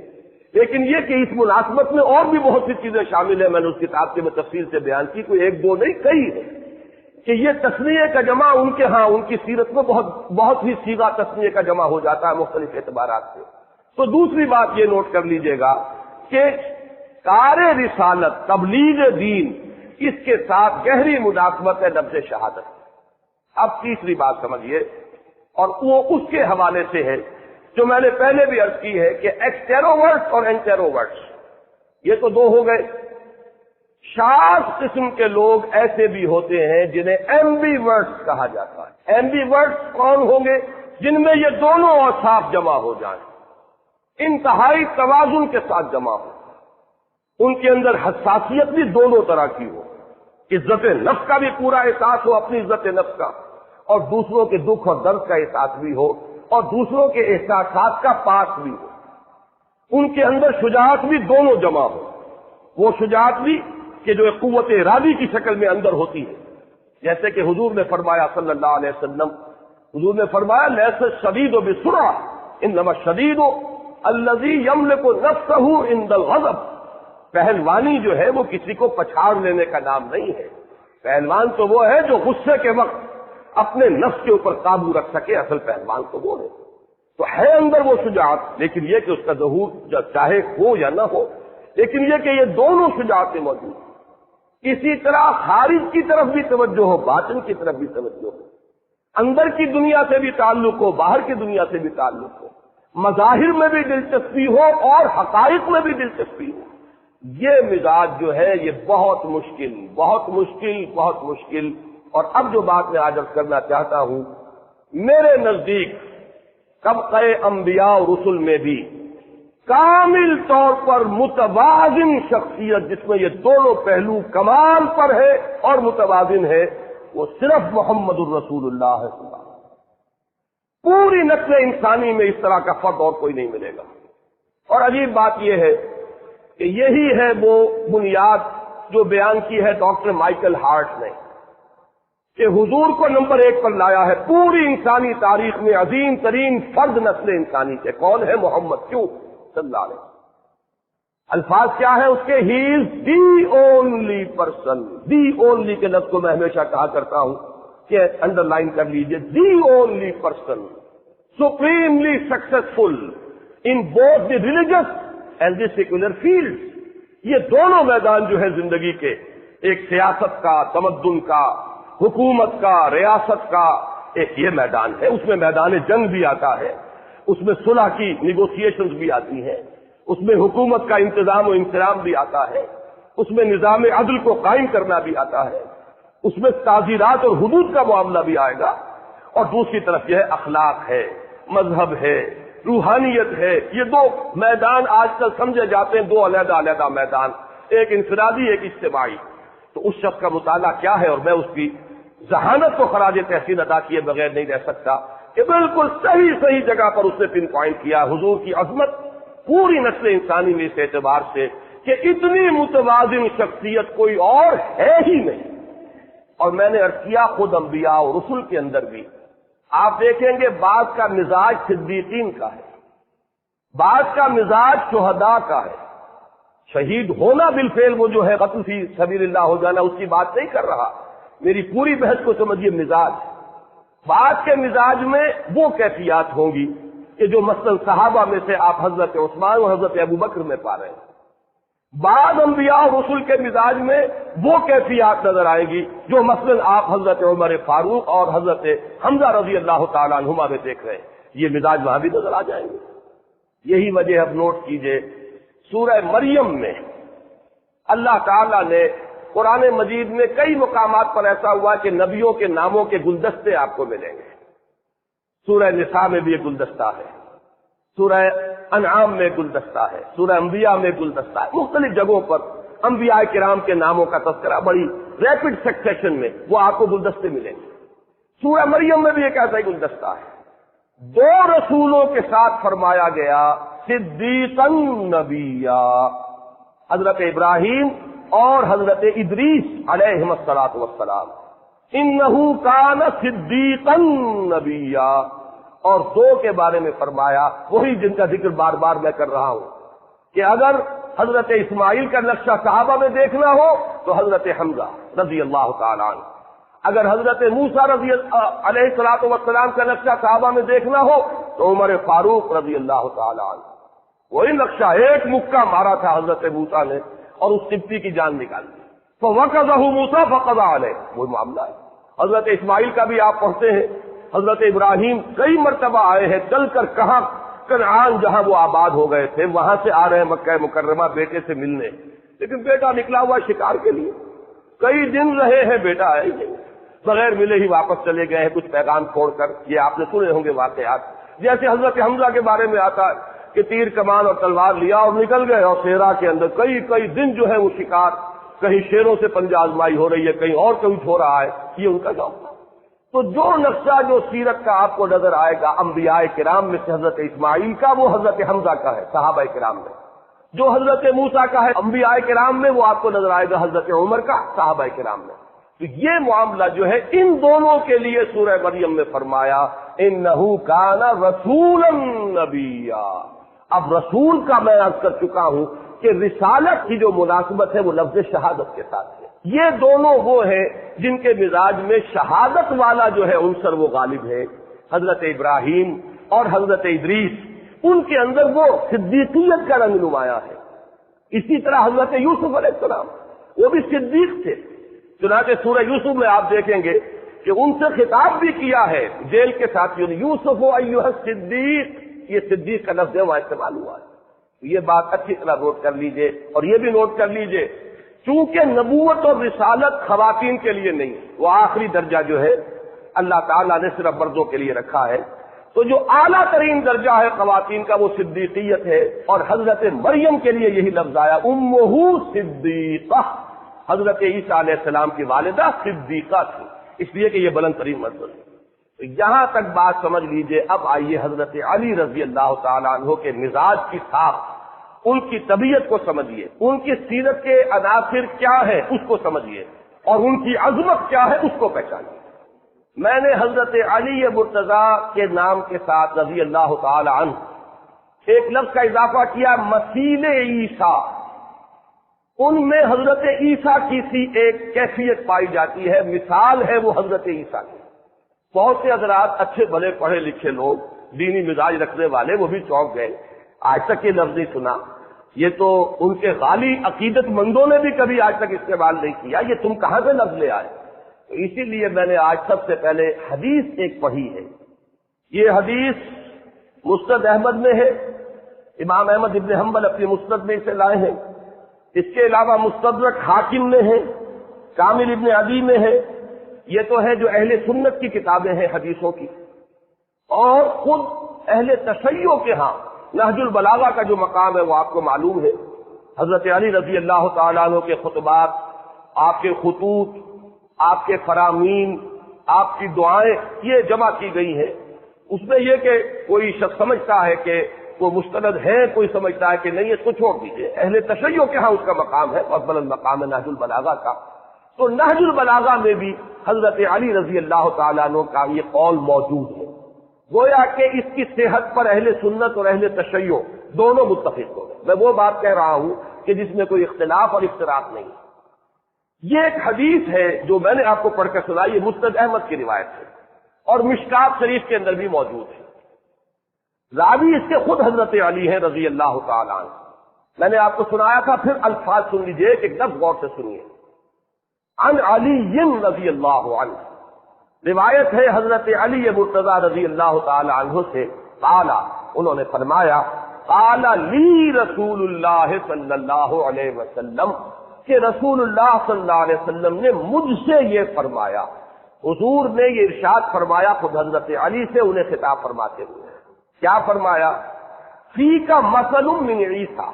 لیکن یہ کہ اس مناسبت میں اور بھی بہت سی چیزیں شامل ہیں، میں نے اس کتاب کے میں تفصیل سے بیان کی، کوئی 1 2 نہیں کئی ہے، کہ یہ تسنیے کا جمع ان کے ہاں ان کی سیرت میں بہت ہی صیغہ تسنیے کا جمع ہو جاتا ہے مختلف اعتبارات سے۔ تو دوسری بات یہ نوٹ کر لیجئے گا کہ کار رسالت تبلیغ دین اس کے ساتھ گہری مناسبت ہے لفظ شہادت۔ اب تیسری بات سمجھیے، اور وہ اس کے حوالے سے ہے جو میں نے پہلے بھی عرض کی ہے کہ ایکسٹروورٹس اور انٹروورٹس یہ تو دو ہو گئے۔ شاذ قسم کے لوگ ایسے بھی ہوتے ہیں جنہیں ایمبیورٹس کہا جاتا ہے۔ ایمبیورٹس کون ہوں گے؟ جن میں یہ دونوں اوصاف جمع ہو جائیں، انتہائی توازن کے ساتھ جمع ہو، ان کے اندر حساسیت بھی دونوں طرح کی ہو، عزت نفس کا بھی پورا احساس ہو، اپنی عزت نفس کا، اور دوسروں کے دکھ اور درد کا احساس بھی ہو، اور دوسروں کے احساسات کا پاس بھی ہو۔ ان کے اندر شجاعت بھی دونوں جمع ہو، وہ شجاعت بھی کہ جو قوت ارادی کی شکل میں اندر ہوتی ہے، جیسے کہ حضور نے فرمایا صلی اللہ علیہ وسلم، حضور نے فرمایا لیس الشدید بسرعہ انما الشدید الذی یملک نفسہ عند الغضب۔ پہلوانی جو ہے وہ کسی کو پچھاڑ لینے کا نام نہیں ہے، پہلوان تو وہ ہے جو غصے کے وقت اپنے نفس کے اوپر قابو رکھ سکے، اصل پہلوان تو وہ ہے۔ تو ہے اندر وہ شجاعت، لیکن یہ کہ اس کا ظہور چاہے ہو یا نہ ہو، لیکن یہ کہ یہ دونوں شجاعتیں موجود ہیں۔ اسی طرح خارج کی طرف بھی توجہ ہو، باطن کی طرف بھی توجہ ہو، اندر کی دنیا سے بھی تعلق ہو، باہر کی دنیا سے بھی تعلق ہو، مظاہر میں بھی دلچسپی ہو اور حقائق میں بھی دلچسپی ہو۔ یہ مزاج جو ہے یہ بہت مشکل بہت مشکل بہت مشکل۔ اور اب جو بات میں آج عرض کرنا چاہتا ہوں، میرے نزدیک طبقہ انبیاء اور رسل میں بھی کامل طور پر متوازن شخصیت جس میں یہ دونوں پہلو کمال پر ہے اور متوازن ہے، وہ صرف محمد الرسول اللہ ہے۔ پوری نسل انسانی میں اس طرح کا فرد اور کوئی نہیں ملے گا۔ اور عجیب بات یہ ہے کہ یہی ہے وہ بنیاد جو بیان کی ہے ڈاکٹر مائیکل ہارٹ نے، کہ حضور کو نمبر 1 پر لایا ہے پوری انسانی تاریخ میں عظیم ترین فرد نسل انسانی کے۔ کون ہے؟ محمد۔ کیوں؟ صلی اللہ علیہ وسلم۔ الفاظ کیا ہے اس کے؟ He is the only person. The only کے لفظ کو میں ہمیشہ کہا کرتا ہوں کہ انڈر لائن کر لیجئے، دی only person supremely successful in both the religious and the secular field. یہ دونوں میدان جو ہے زندگی کے، ایک سیاست کا، تمدن کا، حکومت کا، ریاست کا، ایک یہ میدان ہے، اس میں میدان جنگ بھی آتا ہے، اس میں صلح کی نیگوسیشنز بھی آتی ہیں، اس میں حکومت کا انتظام و انتظام بھی آتا ہے، اس میں نظام عدل کو قائم کرنا بھی آتا ہے، اس میں تعزیرات اور حدود کا معاملہ بھی آئے گا، اور دوسری طرف یہ ہے اخلاق ہے، مذہب ہے، روحانیت ہے۔ یہ دو میدان آج کل سمجھے جاتے ہیں دو علیحدہ علیحدہ میدان، ایک انفرادی ایک اجتماعی۔ تو اس شخص کا مطالعہ کیا ہے، اور میں اس کی ذہانت کو خراج تحسین ادا کیے بغیر نہیں رہ سکتا کہ بالکل صحیح جگہ پر اس نے پن پوائنٹ کیا حضور کی عظمت پوری نسل انسانی میں اس اعتبار سے کہ اتنی متوازن شخصیت کوئی اور ہے ہی نہیں۔ اور میں نے عرض کیا خود انبیاء اور رسل کے اندر بھی آپ دیکھیں گے بعض کا مزاج صدیقین کا ہے، بعض کا مزاج شہداء کا ہے۔ شہید ہونا بالفعل وہ جو ہے قتل فی سبیل اللہ ہو جانا، اس کی بات نہیں کر رہا، میری پوری بحث کو سمجھیے مزاج۔ بعض کے مزاج میں وہ کیفیات ہوں گی کہ جو مثلا صحابہ میں سے آپ حضرت عثمان اور حضرت ابوبکر میں پا رہے ہیں، بعض انبیاء اور رسل کے مزاج میں وہ کیفیات نظر آئیں گی جو مثلا آپ حضرت عمر فاروق اور حضرت حمزہ رضی اللہ تعالیٰ عنہما میں دیکھ رہے ہیں، یہ مزاج وہاں بھی نظر آ جائیں گے۔ یہی وجہ اب نوٹ کیجئے سورہ مریم میں اللہ تعالیٰ نے قرآن مجید میں کئی مقامات پر ایسا ہوا کہ نبیوں کے ناموں کے گلدستے آپ کو ملیں گے۔ سورہ نساء میں بھی ایک گلدستہ ہے، سورہ انعام میں گلدستہ ہے، سورہ انبیاء میں گلدستہ ہے، مختلف جگہوں پر انبیاء کرام کے ناموں کا تذکرہ بڑی ریپڈ سکسیشن میں وہ آپ کو گلدستے ملیں گے۔ سورہ مریم میں بھی ایک ایسا ہی گلدستہ ہے۔ دو رسولوں کے ساتھ فرمایا گیا صدیقا نبیا، حضرت ابراہیم اور حضرت ادریس علیہم الصلاۃ والسلام، انہ کان صدیقا نبیا، اور دو کے بارے میں فرمایا وہی جن کا ذکر بار بار میں کر رہا ہوں کہ اگر حضرت اسماعیل کا نقشہ صحابہ میں دیکھنا ہو تو حضرت حمزہ رضی اللہ تعالیٰ عنہ، اگر حضرت موسیٰ رضی علیہ الصلوۃ والسلام کا نقشہ صحابہ میں دیکھنا ہو تو عمر فاروق رضی اللہ تعالیٰ عنہ، وہی نقشہ ایک مکہ مارا تھا حضرت موسیٰ نے اور اس قبطی کی جان نکال دی. فَوَقَذَهُ مُوسَىٰ فَقَضَىٰ عَلَيْهِ، وہی معاملہ ہے. حضرت اسماعیل کا بھی آپ پڑھتے ہیں، حضرت ابراہیم کئی مرتبہ آئے ہیں چل کر، کہاں کنعان جہاں وہ آباد ہو گئے تھے وہاں سے آ رہے ہیں مکہ مکرمہ بیٹے سے ملنے، لیکن بیٹا نکلا ہوا شکار کے لیے. کئی دن رہے ہیں، بیٹا ہے بغیر ملے ہی واپس چلے گئے ہیں کچھ پیغام چھوڑ کر. یہ آپ نے سنے ہوں گے واقعات، جیسے حضرت حمزہ کے بارے میں آتا ہے کہ تیر کمان اور تلوار لیا اور نکل گئے، اور صحرا کے اندر کئی دن جو ہے وہ شکار، کہیں شیروں سے پنجہ آزمائی ہو رہی ہے، کہیں اور کچھ ہو رہا ہے. یہ ان کا جواب تھا. تو جو نقشہ جو سیرت کا آپ کو نظر آئے گا انبیاء کرام میں سے حضرت اسماعیل کا، وہ حضرت حمزہ کا ہے صحابہ کرام میں. جو حضرت موسیٰ کا ہے انبیاء کرام میں، وہ آپ کو نظر آئے گا حضرت عمر کا صحابہ کرام میں. تو یہ معاملہ جو ہے ان دونوں کے لیے سورہ مریم میں فرمایا انہ کان رسولا نبیا. اب رسول کا میں عرض کر چکا ہوں کہ رسالت کی جو مناسبت ہے وہ لفظ شہادت کے ساتھ ہے. یہ دونوں وہ ہیں جن کے مزاج میں شہادت والا جو ہے عنصر وہ غالب ہے. حضرت ابراہیم اور حضرت ادریس، ان کے اندر وہ صدیقیت کا رنگ نمایاں ہے. اسی طرح حضرت یوسف علیہ السلام وہ بھی صدیق تھے. چنانچہ سورہ یوسف میں آپ دیکھیں گے کہ ان سے خطاب بھی کیا ہے جیل کے ساتھیوں نے، یوسف ایھا الصدیق، یہ صدیق کا لفظ وہاں استعمال ہوا ہے. یہ بات اچھی طرح نوٹ کر لیجئے، اور یہ بھی نوٹ کر لیجئے چونکہ نبوت اور رسالت خواتین کے لیے نہیں، وہ آخری درجہ جو ہے اللہ تعالیٰ نے صرف مردوں کے لیے رکھا ہے. تو جو اعلیٰ ترین درجہ ہے خواتین کا وہ صدیقیت ہے، اور حضرت مریم کے لیے یہی لفظ آیا امہ صدیقہ. حضرت عیسیٰ علیہ السلام کی والدہ صدیقہ تھی، اس لیے کہ یہ بلند ترین مرتبہ ہے. تو یہاں تک بات سمجھ لیجئے. اب آئیے حضرت علی رضی اللہ تعالیٰ عنہ کے مزاج کی ساخت، ان کی طبیعت کو سمجھیے، ان کی سیرت کے عناصر کیا ہے اس کو سمجھیے، اور ان کی عظمت کیا ہے اس کو پہچانیے. میں نے حضرت علی مرتضیٰ کے نام کے ساتھ رضی اللہ تعالی عنہ ایک لفظ کا اضافہ کیا، مثیل عیسیٰ. ان میں حضرت عیسیٰ کی سی ایک کیفیت پائی جاتی ہے، مثال ہے وہ حضرت عیسیٰ کی. بہت سے حضرات اچھے بھلے پڑھے لکھے لوگ، دینی مزاج رکھنے والے، وہ بھی چونک گئے، آج تک یہ لفظ نہیں سنا. یہ تو ان کے غالی عقیدت مندوں نے بھی کبھی آج تک استعمال نہیں کیا، یہ تم کہاں سے لفظ لے آئے؟ تو اسی لیے میں نے آج سب سے پہلے حدیث ایک پڑھی ہے. یہ حدیث مسند احمد میں ہے، امام احمد ابن حنبل اپنی مسند میں اسے لائے ہیں. اس کے علاوہ مستدرک حاکم میں ہے، کامل ابن عدی میں ہے. یہ تو ہے جو اہل سنت کی کتابیں ہیں حدیثوں کی، اور خود اہل تشیع کے ہاں نہج البلاغہ کا جو مقام ہے وہ آپ کو معلوم ہے. حضرت علی رضی اللہ تعالیٰ عنہ کے خطبات، آپ کے خطوط، آپ کے فرامین، آپ کی دعائیں یہ جمع کی گئی ہیں. اس میں یہ کہ کوئی شخص سمجھتا ہے کہ وہ مستند ہے، کوئی سمجھتا ہے کہ نہیں، اس کو چھوڑ دیجیے. اہل تشیع کے ہاں اس کا مقام ہے، بہت بلند مقام ہے نہج البلاغہ کا. تو نہج البلاغہ میں بھی حضرت علی رضی اللہ تعالیٰ عنہ کا یہ قول موجود ہے. گویا کہ اس کی صحت پر اہل سنت اور اہل تشیع دونوں متفق ہو گئے. میں وہ بات کہہ رہا ہوں کہ جس میں کوئی اختلاف اور اختلاف نہیں. یہ ایک حدیث ہے جو میں نے آپ کو پڑھ کر سنائی، یہ مسند احمد کی روایت ہے اور مشکات شریف کے اندر بھی موجود ہے. راوی اس کے خود حضرت علی ہیں رضی اللہ تعالیٰ عنہ. میں نے آپ کو سنایا تھا، پھر الفاظ سن لیجئے، ایک لفظ غور سے سنیے. عن علی رضی اللہ عنہ، روایت ہے حضرت علی مرتضیٰ رضی اللہ تعالی عنہ سے، قال، انہوں نے فرمایا، قال لی رسول اللہ صلی اللہ علیہ وسلم، کہ رسول اللہ صلی اللہ علیہ وسلم نے مجھ سے یہ فرمایا. حضور نے یہ ارشاد فرمایا خود حضرت علی سے انہیں خطاب فرماتے ہوئے. کیا فرمایا؟ فیک مثل من عیسیٰ،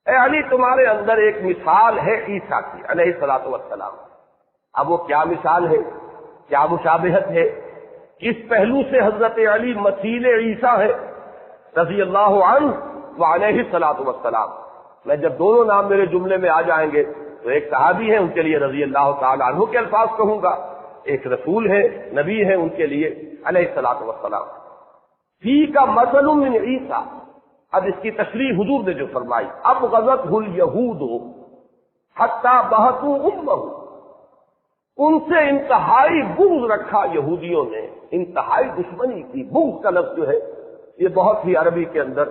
اے علی تمہارے اندر ایک مثال ہے عیسیٰ کی علیہ الصلوۃ والسلام. اب وہ کیا مثال ہے، کیا مشابہت ہے، کس پہلو سے حضرت علی مثیل عیسیٰ ہے رضی اللہ عنہ وعلیہ الصلوۃ والسلام. میں جب دونوں نام میرے جملے میں آ جائیں گے تو ایک صحابی ہے، ان کے لیے رضی اللہ تعالی عنہ کے الفاظ کہوں گا، ایک رسول ہے، نبی ہے، ان کے لیے علیہ الصلوۃ والسلام. فیک مثل من عیسیٰ. اب اس کی تشریح حضور نے جو فرمائی، اب غزتہ الیہود حتی بہتوا امہ، ان سے انتہائی بغض رکھا یہودیوں نے، انتہائی دشمنی کی. بغض کا لفظ جو ہے یہ بہت ہی عربی کے اندر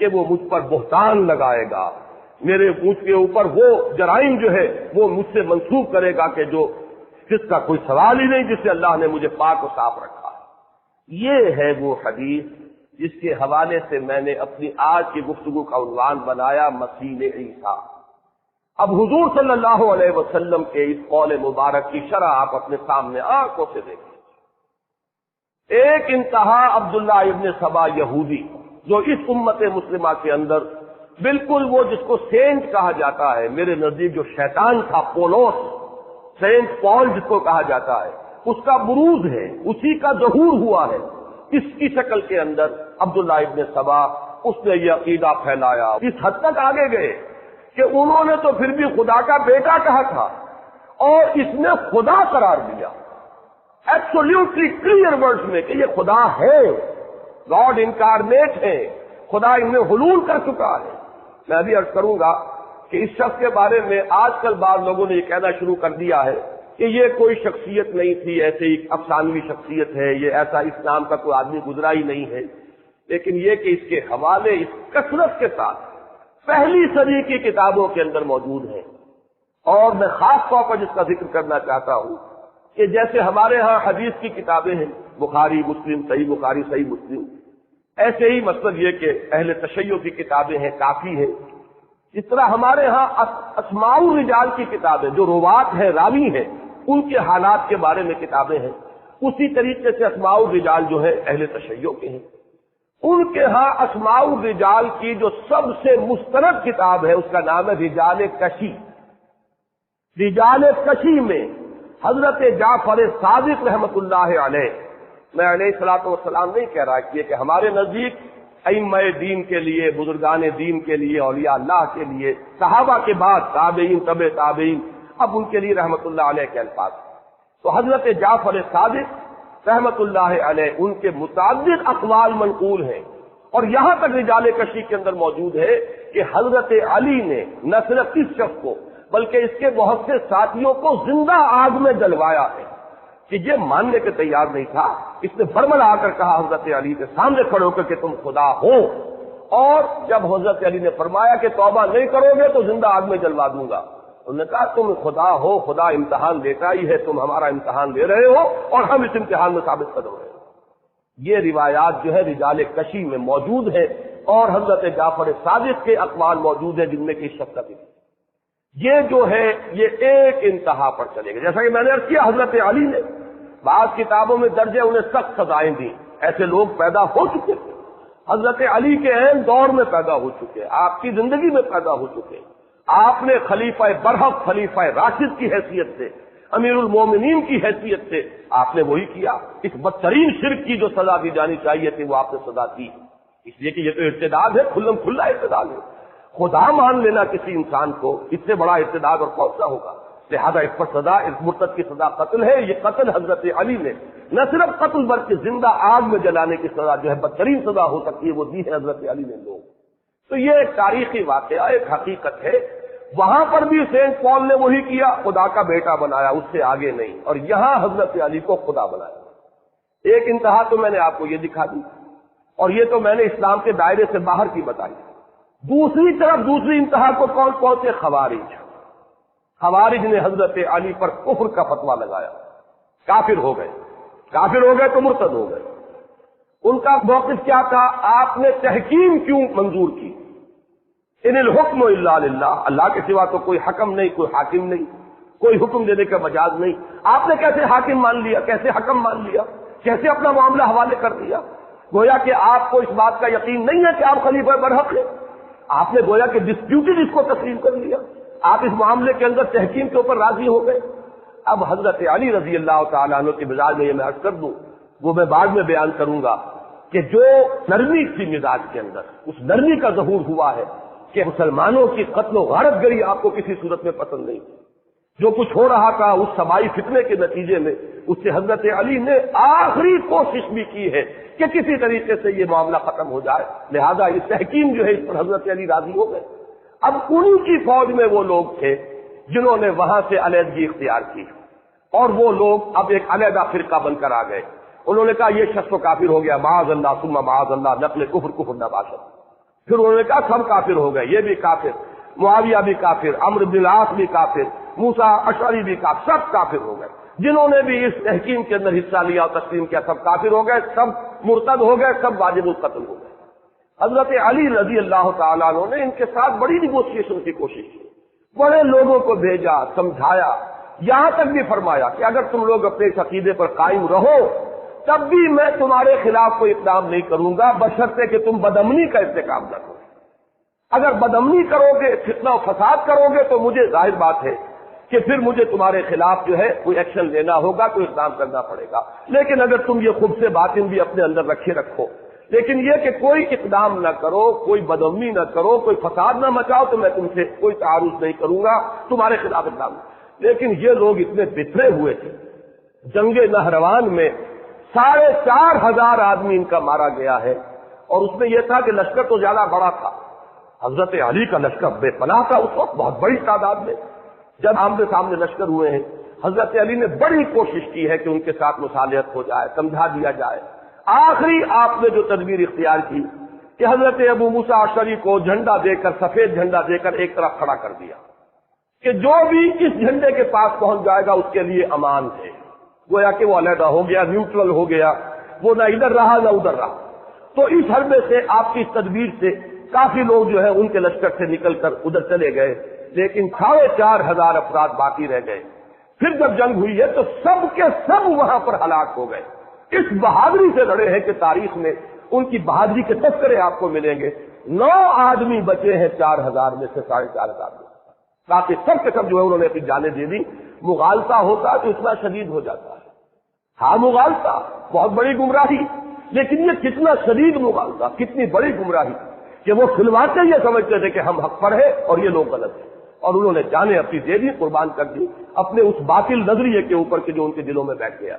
کہ وہ مجھ پر بہتان لگائے گا، میرے مجھ کے اوپر وہ جرائم جو ہے وہ مجھ سے منسوخ کرے گا کہ جو جس کا کوئی سوال ہی نہیں، جس سے اللہ نے مجھے پاک و صاف رکھا ہے۔ یہ ہے وہ حدیث جس کے حوالے سے میں نے اپنی آج کی گفتگو کا عنوان بنایا مسیح عیسیٰ۔ اب حضور صلی اللہ علیہ وسلم کے اس قول مبارک کی شرح آپ اپنے سامنے آنکھوں سے دیکھیں۔ ایک انتہا عبداللہ ابن سبا یہودی، جو اس امت مسلمہ کے اندر بالکل وہ جس کو سینٹ کہا جاتا ہے، میرے نزدیک جو شیطان تھا پولوس، سینٹ پال جس کو کہا جاتا ہے، اس کا بروز ہے، اسی کا ظہور ہوا ہے۔ اس کی شکل کے اندر عبداللہ ابن سبا، اس نے یہ عقیدہ پھیلایا، اس حد تک آگے گئے کہ انہوں نے تو پھر بھی خدا کا بیٹا کہا تھا اور اس نے خدا قرار دیا، ایبسولوٹلی کلیئر ورڈز میں کہ یہ خدا ہے، گاڈ انکارنیٹ ہے، خدا ان میں حلول کر چکا ہے۔ میں بھی عرض کروں گا کہ اس شخص کے بارے میں آج کل بعض لوگوں نے یہ کہنا شروع کر دیا ہے کہ یہ کوئی شخصیت نہیں تھی، ایسے ہی افسانوی شخصیت ہے، یہ ایسا اس نام کا کوئی آدمی گزرا ہی نہیں ہے۔ لیکن یہ کہ اس کے حوالے اس کثرت کے ساتھ پہلی صدی کی کتابوں کے اندر موجود ہیں، اور میں خاص طور پر جس کا ذکر کرنا چاہتا ہوں کہ جیسے ہمارے ہاں حدیث کی کتابیں ہیں، بخاری مسلم، صحیح بخاری صحیح مسلم، ایسے ہی مطلب یہ کہ اہل تشیع کی کتابیں ہیں، کافی ہے۔ اس طرح ہمارے ہاں اسماء الرجال کی کتابیں، جو روات ہیں، راوی ہیں، ان کے حالات کے بارے میں کتابیں ہیں، اسی طریقے سے اسماء الرجال جو ہے اہل تشیع کے ہیں۔ ان کے ہاں اسماء الرجال کی جو سب سے مستند کتاب ہے اس کا نام ہے رجال کشی۔ رجال کشی میں حضرت جعفر صادق رحمت اللہ علیہ، میں علیہ الصلوۃ والسلام نہیں کہہ رہا کہ ہمارے نزدیک ائمہ دین کے لیے، بزرگان دین کے لیے، اولیاء اللہ کے لیے، صحابہ کے بعد تابعین، تبع تابعین، اب ان کے لیے رحمت اللہ علیہ کے الفاظ۔ تو حضرت جعفر صادق رحمت اللہ علیہ ان کے متعدد اقوال منقول ہیں، اور یہاں تک رجال کشی کے اندر موجود ہے کہ حضرت علی نے نہ صرف اس شخص کو بلکہ اس کے بہت سے ساتھیوں کو زندہ آگ میں جلوایا ہے، کہ یہ ماننے کے تیار نہیں تھا۔ اس نے برملا آ کر کہا حضرت علی کے سامنے کھڑے ہو کر کہ تم خدا ہو، اور جب حضرت علی نے فرمایا کہ توبہ نہیں کرو گے تو زندہ آگ میں جلوا دوں گا، انہوں نے کہا تم خدا ہو، خدا امتحان دیتا ہی ہے، تم ہمارا امتحان دے رہے ہو اور ہم اس امتحان میں ثابت کر رہے ہیں۔ یہ روایات جو ہے رجال کشی میں موجود ہے، اور حضرت جعفر صادق کے اقوال موجود ہیں جن میں کہ شک کا بھی یہ جو ہے یہ ایک انتہا پر چلے گا۔ جیسا کہ میں نے عرض کیا، حضرت علی نے بعض کتابوں میں درج ہے انہیں سخت سزائیں دی، ایسے لوگ پیدا ہو چکے تھے، حضرت علی کے عین دور میں پیدا ہو چکے، آپ کی زندگی میں پیدا ہو چکے۔ آپ نے خلیفہ برحق، خلیفہ راشد کی حیثیت سے، امیر المومنین کی حیثیت سے آپ نے وہی کیا۔ اس بدترین شرک کی جو سزا دی جانی چاہیے تھی وہ آپ نے سزا دی، اس لیے کہ یہ تو ارتداد ہے، کھلم کھلا ارتداد ہے۔ خدا مان لینا کسی انسان کو، اس سے بڑا ارتداد اور کون سا ہوگا؟ لہذا اس پر سزا، اس مرتد کی سزا قتل ہے۔ یہ قتل حضرت علی نے نہ صرف قتل بلکہ زندہ آگ میں جلانے کی سزا جو ہے بدترین سزا ہو سکتی ہے وہ دی ہے حضرت علی نے لوگ۔ تو یہ ایک تاریخی واقعہ، ایک حقیقت ہے۔ وہاں پر بھی سینٹ پال نے وہی کیا، خدا کا بیٹا بنایا، اس سے آگے نہیں، اور یہاں حضرت علی کو خدا بنایا۔ ایک انتہا تو میں نے آپ کو یہ دکھا دی، اور یہ تو میں نے اسلام کے دائرے سے باہر کی بتائی۔ دوسری طرف دوسری انتہا کو کون پہنچے؟ خوارج۔ خوارج نے حضرت علی پر کفر کا فتویٰ لگایا، کافر ہو گئے، کافر ہو گئے تو مرتد ہو گئے۔ ان کا موقف کیا تھا؟ آپ نے تحکیم کیوں منظور کی؟ ان الحکم الا للہ، اللہ کے سوا تو کوئی حکم نہیں، کوئی حاکم نہیں، کوئی حکم دینے کا مجاز نہیں۔ آپ نے کیسے حاکم مان لیا، کیسے حکم مان لیا، کیسے اپنا معاملہ حوالے کر دیا؟ گویا کہ آپ کو اس بات کا یقین نہیں ہے کہ آپ خلیفہ برحق ہیں، آپ نے گویا کہ ڈسپیوٹڈ اس کو تسلیم کر لیا، آپ اس معاملے کے اندر تحکیم کے اوپر راضی ہو گئے۔ اب حضرت علی رضی اللہ تعالیٰ عنہ کی مزاج میں یہ میں عرض کر دوں، وہ میں بعد میں بیان کروں گا کہ جو نرمی تھی مزاج کے اندر، اس نرمی کا ظہور ہوا ہے کہ مسلمانوں کی قتل و غارت گری آپ کو کسی صورت میں پسند نہیں۔ جو کچھ ہو رہا تھا اس سبائی فتنے کے نتیجے میں اس سے حضرت علی نے آخری کوشش بھی کی ہے کہ کسی طریقے سے یہ معاملہ ختم ہو جائے، لہذا یہ تحکیم جو ہے اس پر حضرت علی راضی ہو گئے۔ اب انہی کی فوج میں وہ لوگ تھے جنہوں نے وہاں سے علیحدگی اختیار کی، اور وہ لوگ اب ایک علیحدہ فرقہ بن کر آ گئے۔ انہوں نے کہا یہ شخص تو کافر ہو گیا، معاذ اللہ ثم معاذ اللہ، نقل کفر کفر نہ باشد۔ پھر انہوں نے کہا سب کافر ہو گئے، یہ بھی کافر، معاویہ بھی کافر، عمرو بن العاص بھی کافر، موسیٰ اشعری بھی کافر، سب کافر ہو گئے، جنہوں نے بھی اس تحکیم کے اندر حصہ لیا اور تسلیم کیا سب کافر ہو گئے، سب مرتد ہو گئے، سب واجب القتل ہو گئے۔ حضرت علی رضی اللہ تعالیٰ عنہ نے ان کے ساتھ بڑی نیگوشیشن کی کوشش کی، بڑے لوگوں کو بھیجا، سمجھایا، یہاں تک بھی فرمایا کہ اگر تم لوگ اپنے اس عقیدے پر قائم رہو تب بھی میں تمہارے خلاف کوئی اقدام نہیں کروں گا بشرطے کہ تم بدامنی کا ارتکاب نہ کرو۔ اگر بدامنی کرو گے، فتنہ و فساد کرو گے تو مجھے ظاہر بات ہے کہ پھر مجھے تمہارے خلاف جو ہے کوئی ایکشن لینا ہوگا، کوئی اقدام کرنا پڑے گا۔ لیکن اگر تم یہ خود سے باطن بھی اپنے اندر رکھے رکھو، لیکن یہ کہ کوئی اقدام نہ کرو، کوئی بدامنی نہ کرو، کوئی فساد نہ مچاؤ، تو میں تم سے کوئی تعارض نہیں کروں گا، تمہارے خلاف اقدام۔ لیکن یہ لوگ اتنے بتھرے ہوئے تھے، جنگ نہروان میں 4,500 آدمی ان کا مارا گیا ہے، اور اس میں یہ تھا کہ لشکر تو زیادہ بڑا تھا، حضرت علی کا لشکر بے پناہ تھا اس وقت، بہت بڑی تعداد میں۔ جب آمنے سامنے لشکر ہوئے ہیں، حضرت علی نے بڑی کوشش کی ہے کہ ان کے ساتھ مصالحت ہو جائے، سمجھا دیا جائے۔ آخری آپ نے جو تدبیر اختیار کی کہ حضرت ابو موسیٰ اشعری کو جھنڈا دے کر، سفید جھنڈا دے کر ایک طرف کھڑا کر دیا کہ جو بھی اس جھنڈے کے پاس پہنچ جائے گا اس کے لیے امان ہے، گویا کہ وہ علیحدہ ہو گیا، نیوٹرل ہو گیا، وہ نہ ادھر رہا نہ ادھر رہا۔ تو اس حربے سے، آپ کی اس تدبیر سے کافی لوگ جو ہے ان کے لشکر سے نکل کر ادھر چلے گئے، لیکن 4,500 افراد باقی رہ گئے۔ پھر جب جنگ ہوئی ہے تو سب کے سب وہاں پر ہلاک ہو گئے۔ اس بہادری سے لڑے ہیں کہ تاریخ میں ان کی بہادری کے تذکرے آپ کو ملیں گے۔ 9 آدمی بچے ہیں 4,000 میں سے 4,500 میں، باقی سب کے سب جو ہے انہوں نے اپنی جانیں دے دی۔ مغالطہ ہوتا تو اتنا شدید ہو جاتا ہے، ہاں مغالطہ بہت بڑی گمراہی، لیکن یہ کتنا شدید مغالطہ، کتنی بڑی گمراہی کہ وہ کھلواتے یہ سمجھتے تھے کہ ہم حق پر ہیں اور یہ لوگ غلط ہیں، اور انہوں نے جانیں اپنی دے دی، قربان کر دی اپنے اس باطل نظریے کے اوپر کہ جو ان کے دلوں میں بیٹھ گیا۔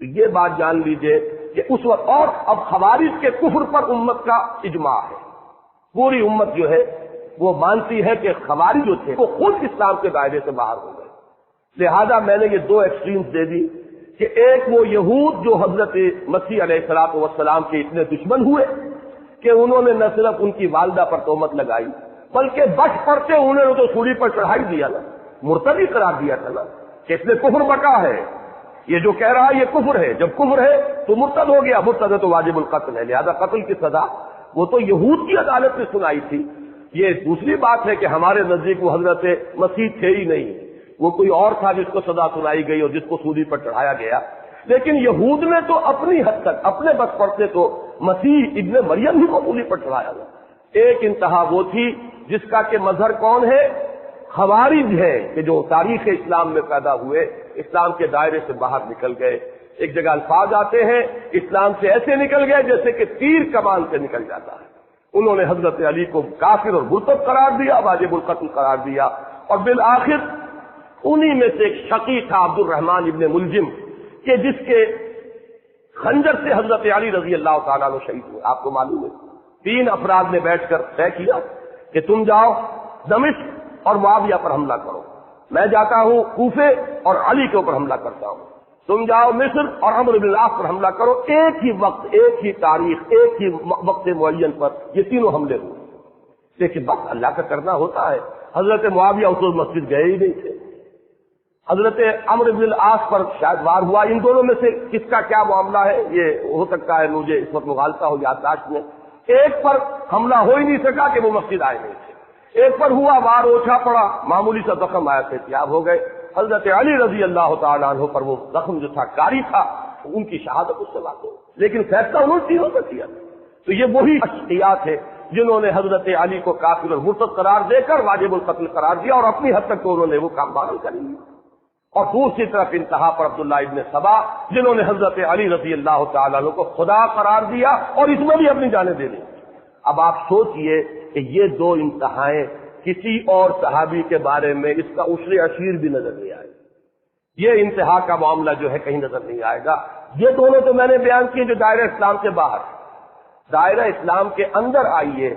تو یہ بات جان لیجئے کہ اس وقت، اور اب خوارج کے کفر پر امت کا اجماع ہے، پوری امت جو ہے وہ مانتی ہے کہ خوارج جو تھے وہ خود اسلام کے دائرے سے باہر ہو گئے۔ لہذا میں نے یہ 2 ایکسٹریمز دے دی کہ ایک وہ یہود جو حضرت مسیح علیہ الصلوۃ والسلام کے اتنے دشمن ہوئے کہ انہوں نے نہ صرف ان کی والدہ پر تہمت لگائی بلکہ بچ پڑتے انہوں نے تو سولی پر چڑھائی دیا نا، مرتدی قرار دیا تھا نا کہ اس میں کفر بکا ہے، یہ جو کہہ رہا ہے یہ کفر ہے، جب کفر ہے تو مرتد ہو گیا، مرتد ہے تو واجب القتل ہے، لہذا قتل کی سزا وہ تو یہود کی عدالت نے سنائی تھی۔ یہ دوسری بات ہے کہ ہمارے نزدیک وہ حضرت مسیح تھے ہی نہیں، وہ کوئی اور تھا جس کو سزا سنائی گئی اور جس کو سولی پر چڑھایا گیا۔ لیکن یہود نے تو اپنی حد تک، اپنے بس پڑتے تو مسیح ابن مریم ہی کو سولی پر چڑھایا گیا۔ ایک انتہا وہ تھی جس کا کہ مظہر کون ہے؟ خوارج ہے، کہ جو تاریخ اسلام میں پیدا ہوئے، اسلام کے دائرے سے باہر نکل گئے۔ ایک جگہ الفاظ آتے ہیں اسلام سے ایسے نکل گئے جیسے کہ تیر کمان سے نکل جاتا ہے۔ انہوں نے حضرت علی کو کافر اور مرتد قرار دیا، واجب القتل قرار دیا، اور بالآخر انہی میں سے ایک شقی تھا عبد الرحمن ابن ملجم کہ جس کے خنجر سے حضرت علی رضی اللہ تعالیٰ عنہ شہید ہوئے۔ آپ کو معلوم ہے 3 افراد نے بیٹھ کر طے کیا کہ تم جاؤ دمشق اور معاویہ پر حملہ کرو، میں جاتا ہوں کوفے اور علی کے اوپر حملہ کرتا ہوں، تم جاؤ مصر اور عمرو بن العاص پر حملہ کرو۔ ایک ہی وقت، ایک ہی تاریخ، ایک ہی وقت معین پر یہ تینوں حملے ہوئے، لیکن بس اللہ کا کرنا ہوتا ہے۔ حضرت معاویہ اس وقت مسجد گئے ہی نہیں تھے، حضرت عمرو بن العاص پر شاید وار ہوا۔ ان دونوں میں سے کس کا کیا معاملہ ہے یہ ہو سکتا ہے مجھے اس وقت مغالطہ ہو یادداشت میں۔ ایک پر حملہ ہو ہی نہیں سکا کہ وہ مسجد آئے نہیں تھے، ایک پر ہوا، وار اوچھا پڑا، معمولی سا زخم آیا تھے، احتیاط ہو گئے۔ حضرت علی رضی اللہ تعالیٰ عنہ پر وہ زخم جو تھا کاری تھا، ان کی شہادت اس سے واقع، لیکن فیصلہ انہوں نے تینوں سے کیا۔ تو یہ وہی اشخاص ہے جنہوں نے حضرت علی کو کافر اور مرتد قرار دے کر واجب القتل قرار دیا، اور اپنی حد تک تو انہوں نے وہ کام بعمل کر لیا۔ اور دوسری طرف انتہا پر عبداللہ ابن سبا جنہوں نے حضرت علی رضی اللہ تعالیٰ عنہ کو خدا قرار دیا اور اس میں بھی اپنی جانیں دے دی۔ اب آپ سوچئے کہ یہ 2 انتہائیں کسی اور صحابی کے بارے میں اس کا عشر عشیر بھی نظر نہیں آئے، یہ انتہا کا معاملہ جو ہے کہیں نظر نہیں آئے گا۔ یہ دونوں تو میں نے بیان کیے جو دائرہ اسلام سے باہر، دائرہ اسلام کے اندر آئیے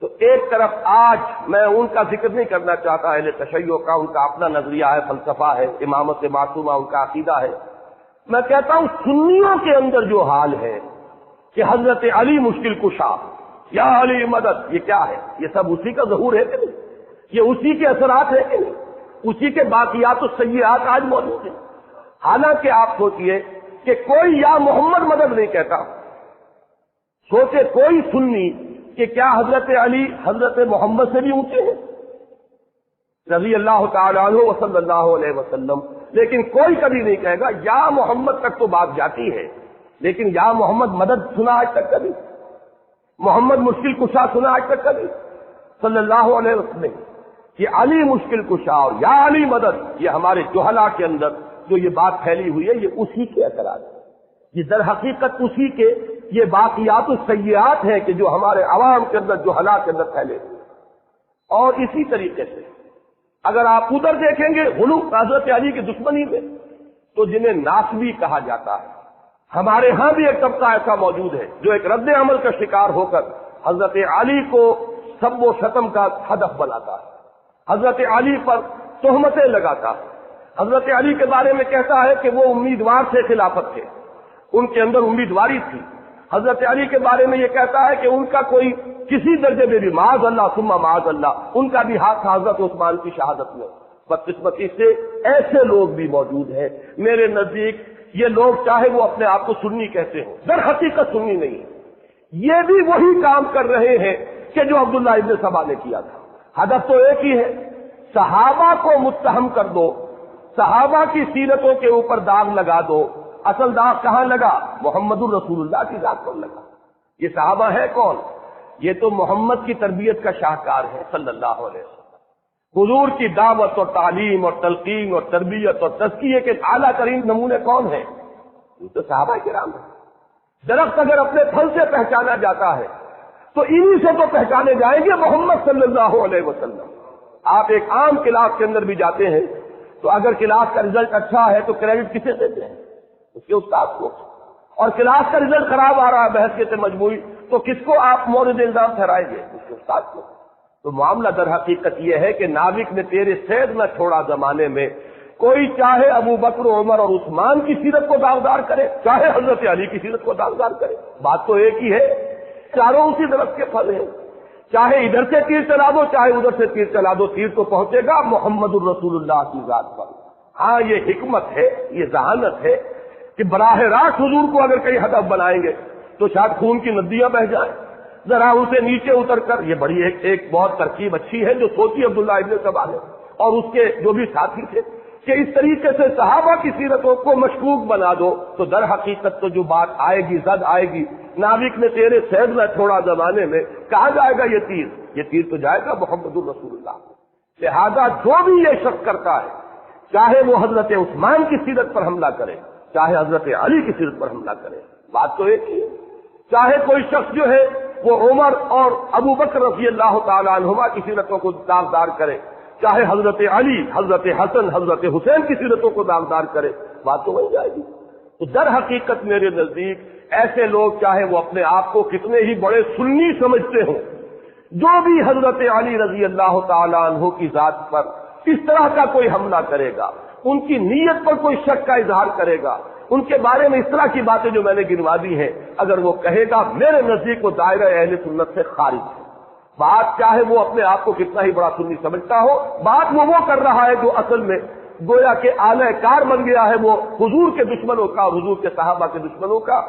تو ایک طرف آج میں ان کا ذکر نہیں کرنا چاہتا، اہل تشیع کا ان کا اپنا نظریہ ہے، فلسفہ ہے، امامت معصومہ ان کا عقیدہ ہے۔ میں کہتا ہوں سنیوں کے اندر جو حال ہے کہ حضرت علی مشکل کشا، یا علی مدد، یہ کیا ہے؟ یہ سب اسی کا ظہور ہے کہ نہیں؟ یہ اسی کے اثرات ہیں کہ نہیں؟ اسی کے باقیات و سیئات آج موجود ہیں۔ حالانکہ آپ سوچئے کہ کوئی یا محمد مدد نہیں کہتا، سوچے کوئی سنی کہ کیا حضرت علی حضرت محمد سے بھی اونچے ہیں رضی اللہ تعالیٰ عنہ و صلی اللہ علیہ وسلم، لیکن کوئی کبھی نہیں کہے گا یا محمد تک تو بات جاتی ہے، لیکن یا محمد مدد سنا آج تک کبھی؟ محمد مشکل کشا سنا آج تک کبھی؟ صلی اللہ علیہ وسلم کہ علی مشکل کشا اور یا علی مدد، یہ ہمارے جہلا کے اندر جو یہ بات پھیلی ہوئی ہے، یہ اسی کے اثرات ہیں، یہ در حقیقت اسی کے یہ باقیات و سیئات ہیں کہ جو ہمارے عوام کے اندر جہلا کے اندر پھیلے ہوئے۔ اور اسی طریقے سے اگر آپ ادھر دیکھیں گے غلو حضرت علی کی دشمنی میں، تو جنہیں ناسبی کہا جاتا ہے، ہمارے ہاں بھی ایک طبقہ ایسا موجود ہے جو ایک رد عمل کا شکار ہو کر حضرت علی کو سب و شتم کا ہدف بناتا ہے، حضرت علی پر تہمتیں لگاتا ہے، حضرت علی کے بارے میں کہتا ہے کہ وہ امیدوار تھے خلافت کے، ان کے اندر امیدواری تھی۔ حضرت علی کے بارے میں یہ کہتا ہے کہ ان کا کوئی کسی درجے میں بھی معاذ اللہ ثم معاذ اللہ ان کا بھی ہاتھ تھا حضرت عثمان کی شہادت میں۔ بدقسمتی سے ایسے لوگ بھی موجود ہیں میرے نزدیک، یہ لوگ چاہے وہ اپنے آپ کو سنی کہتے ہوں، در حقیقت سنی نہیں، یہ بھی وہی کام کر رہے ہیں کہ جو عبداللہ ابن سبا نے کیا تھا۔ ہدف تو ایک ہی ہے، صحابہ کو متہم کر دو، صحابہ کی سیرتوں کے اوپر داغ لگا دو۔ اصل داغ کہاں لگا؟ محمد الرسول اللہ کی ذات پر لگا۔ یہ صحابہ ہے کون؟ یہ تو محمد کی تربیت کا شاہکار ہے صلی اللہ علیہ وسلم۔ حضور کی دعوت اور تعلیم اور تلقین اور تربیت اور تزکیے کے اعلیٰ ترین نمونے کون ہیں؟ یہ تو صحابہ کرام ہیں۔ درخت اگر اپنے پھل سے پہچانا جاتا ہے تو انہی سے تو پہچانے جائیں گے محمد صلی اللہ علیہ وسلم۔ آپ ایک عام کلاس کے اندر بھی جاتے ہیں تو اگر کلاس کا رزلٹ اچھا ہے تو کریڈٹ کسے دیتے ہیں؟ اس کے استاد کو۔ اور کلاس کا رزلٹ خراب آ رہا ہے بحثیت مجموعی تو کس کو آپ مورد الزام ٹھہرائیں گے؟ اس کے استاد کو۔ تو معاملہ در حقیقت یہ ہے کہ ناوک نے تیرے سید نہ چھوڑا زمانے میں، کوئی چاہے ابو بکر عمر اور عثمان کی سیرت کو داغدار کرے، چاہے حضرت علی کی سیرت کو داغدار کرے، بات تو ایک ہی ہے، چاروں اسی درخت کے پھل ہیں۔ چاہے ادھر سے تیر چلا دو چاہے ادھر سے تیر چلا دو، تیر تو پہنچے گا محمد الرسول اللہ کی ذات پر۔ ہاں یہ حکمت ہے، یہ ذہانت ہے کہ براہ راست حضور کو اگر کئی ہدف بنائیں گے تو شاید خون کی ندیاں بہہ جائیں، ذرا اسے نیچے اتر کر، یہ بڑی ایک بہت ترکیب اچھی ہے جو سوچی عبداللہ ابن سبا نے اور اس کے جو بھی ساتھی تھے کہ اس طریقے سے صحابہ کی سیرتوں کو مشکوک بنا دو، تو در حقیقت تو جو بات آئے گی، زد آئے گی، ناوک نے تیرے سید نہ چھوڑا زمانے میں، کہاں جائے گا یہ تیر تو جائے گا محمد الرسول اللہ۔ لہذا جو بھی یہ شک کرتا ہے، چاہے وہ حضرت عثمان کی سیرت پر حملہ کرے چاہے حضرت علی کی سیرت پر حملہ کرے، بات تو ایک ہی ہے۔ چاہے کوئی شخص جو ہے وہ عمر اور ابو بکر رضی اللہ تعالیٰ عنہما کی سیرتوں کو داغدار کرے، چاہے حضرت علی، حضرت حسن، حضرت حسین کی سیرتوں کو داغدار کرے، بات تو وہی جائے گی۔ تو در حقیقت میرے نزدیک ایسے لوگ چاہے وہ اپنے آپ کو کتنے ہی بڑے سنی سمجھتے ہوں، جو بھی حضرت علی رضی اللہ تعالیٰ عنہ کی ذات پر اس طرح کا کوئی حملہ کرے گا، ان کی نیت پر کوئی شک کا اظہار کرے گا، ان کے بارے میں اس طرح کی باتیں جو میں نے گنوا دی ہیں اگر وہ کہے گا، میرے نزدیک وہ دائرہ اہل سنت سے خارج ہے۔ بات چاہے وہ اپنے آپ کو کتنا ہی بڑا سنی سمجھتا ہو، بات وہ کر رہا ہے جو اصل میں گویا کہ اعلی کار بن گیا ہے وہ حضور کے دشمنوں کا اور حضور کے صحابہ کے دشمنوں کا۔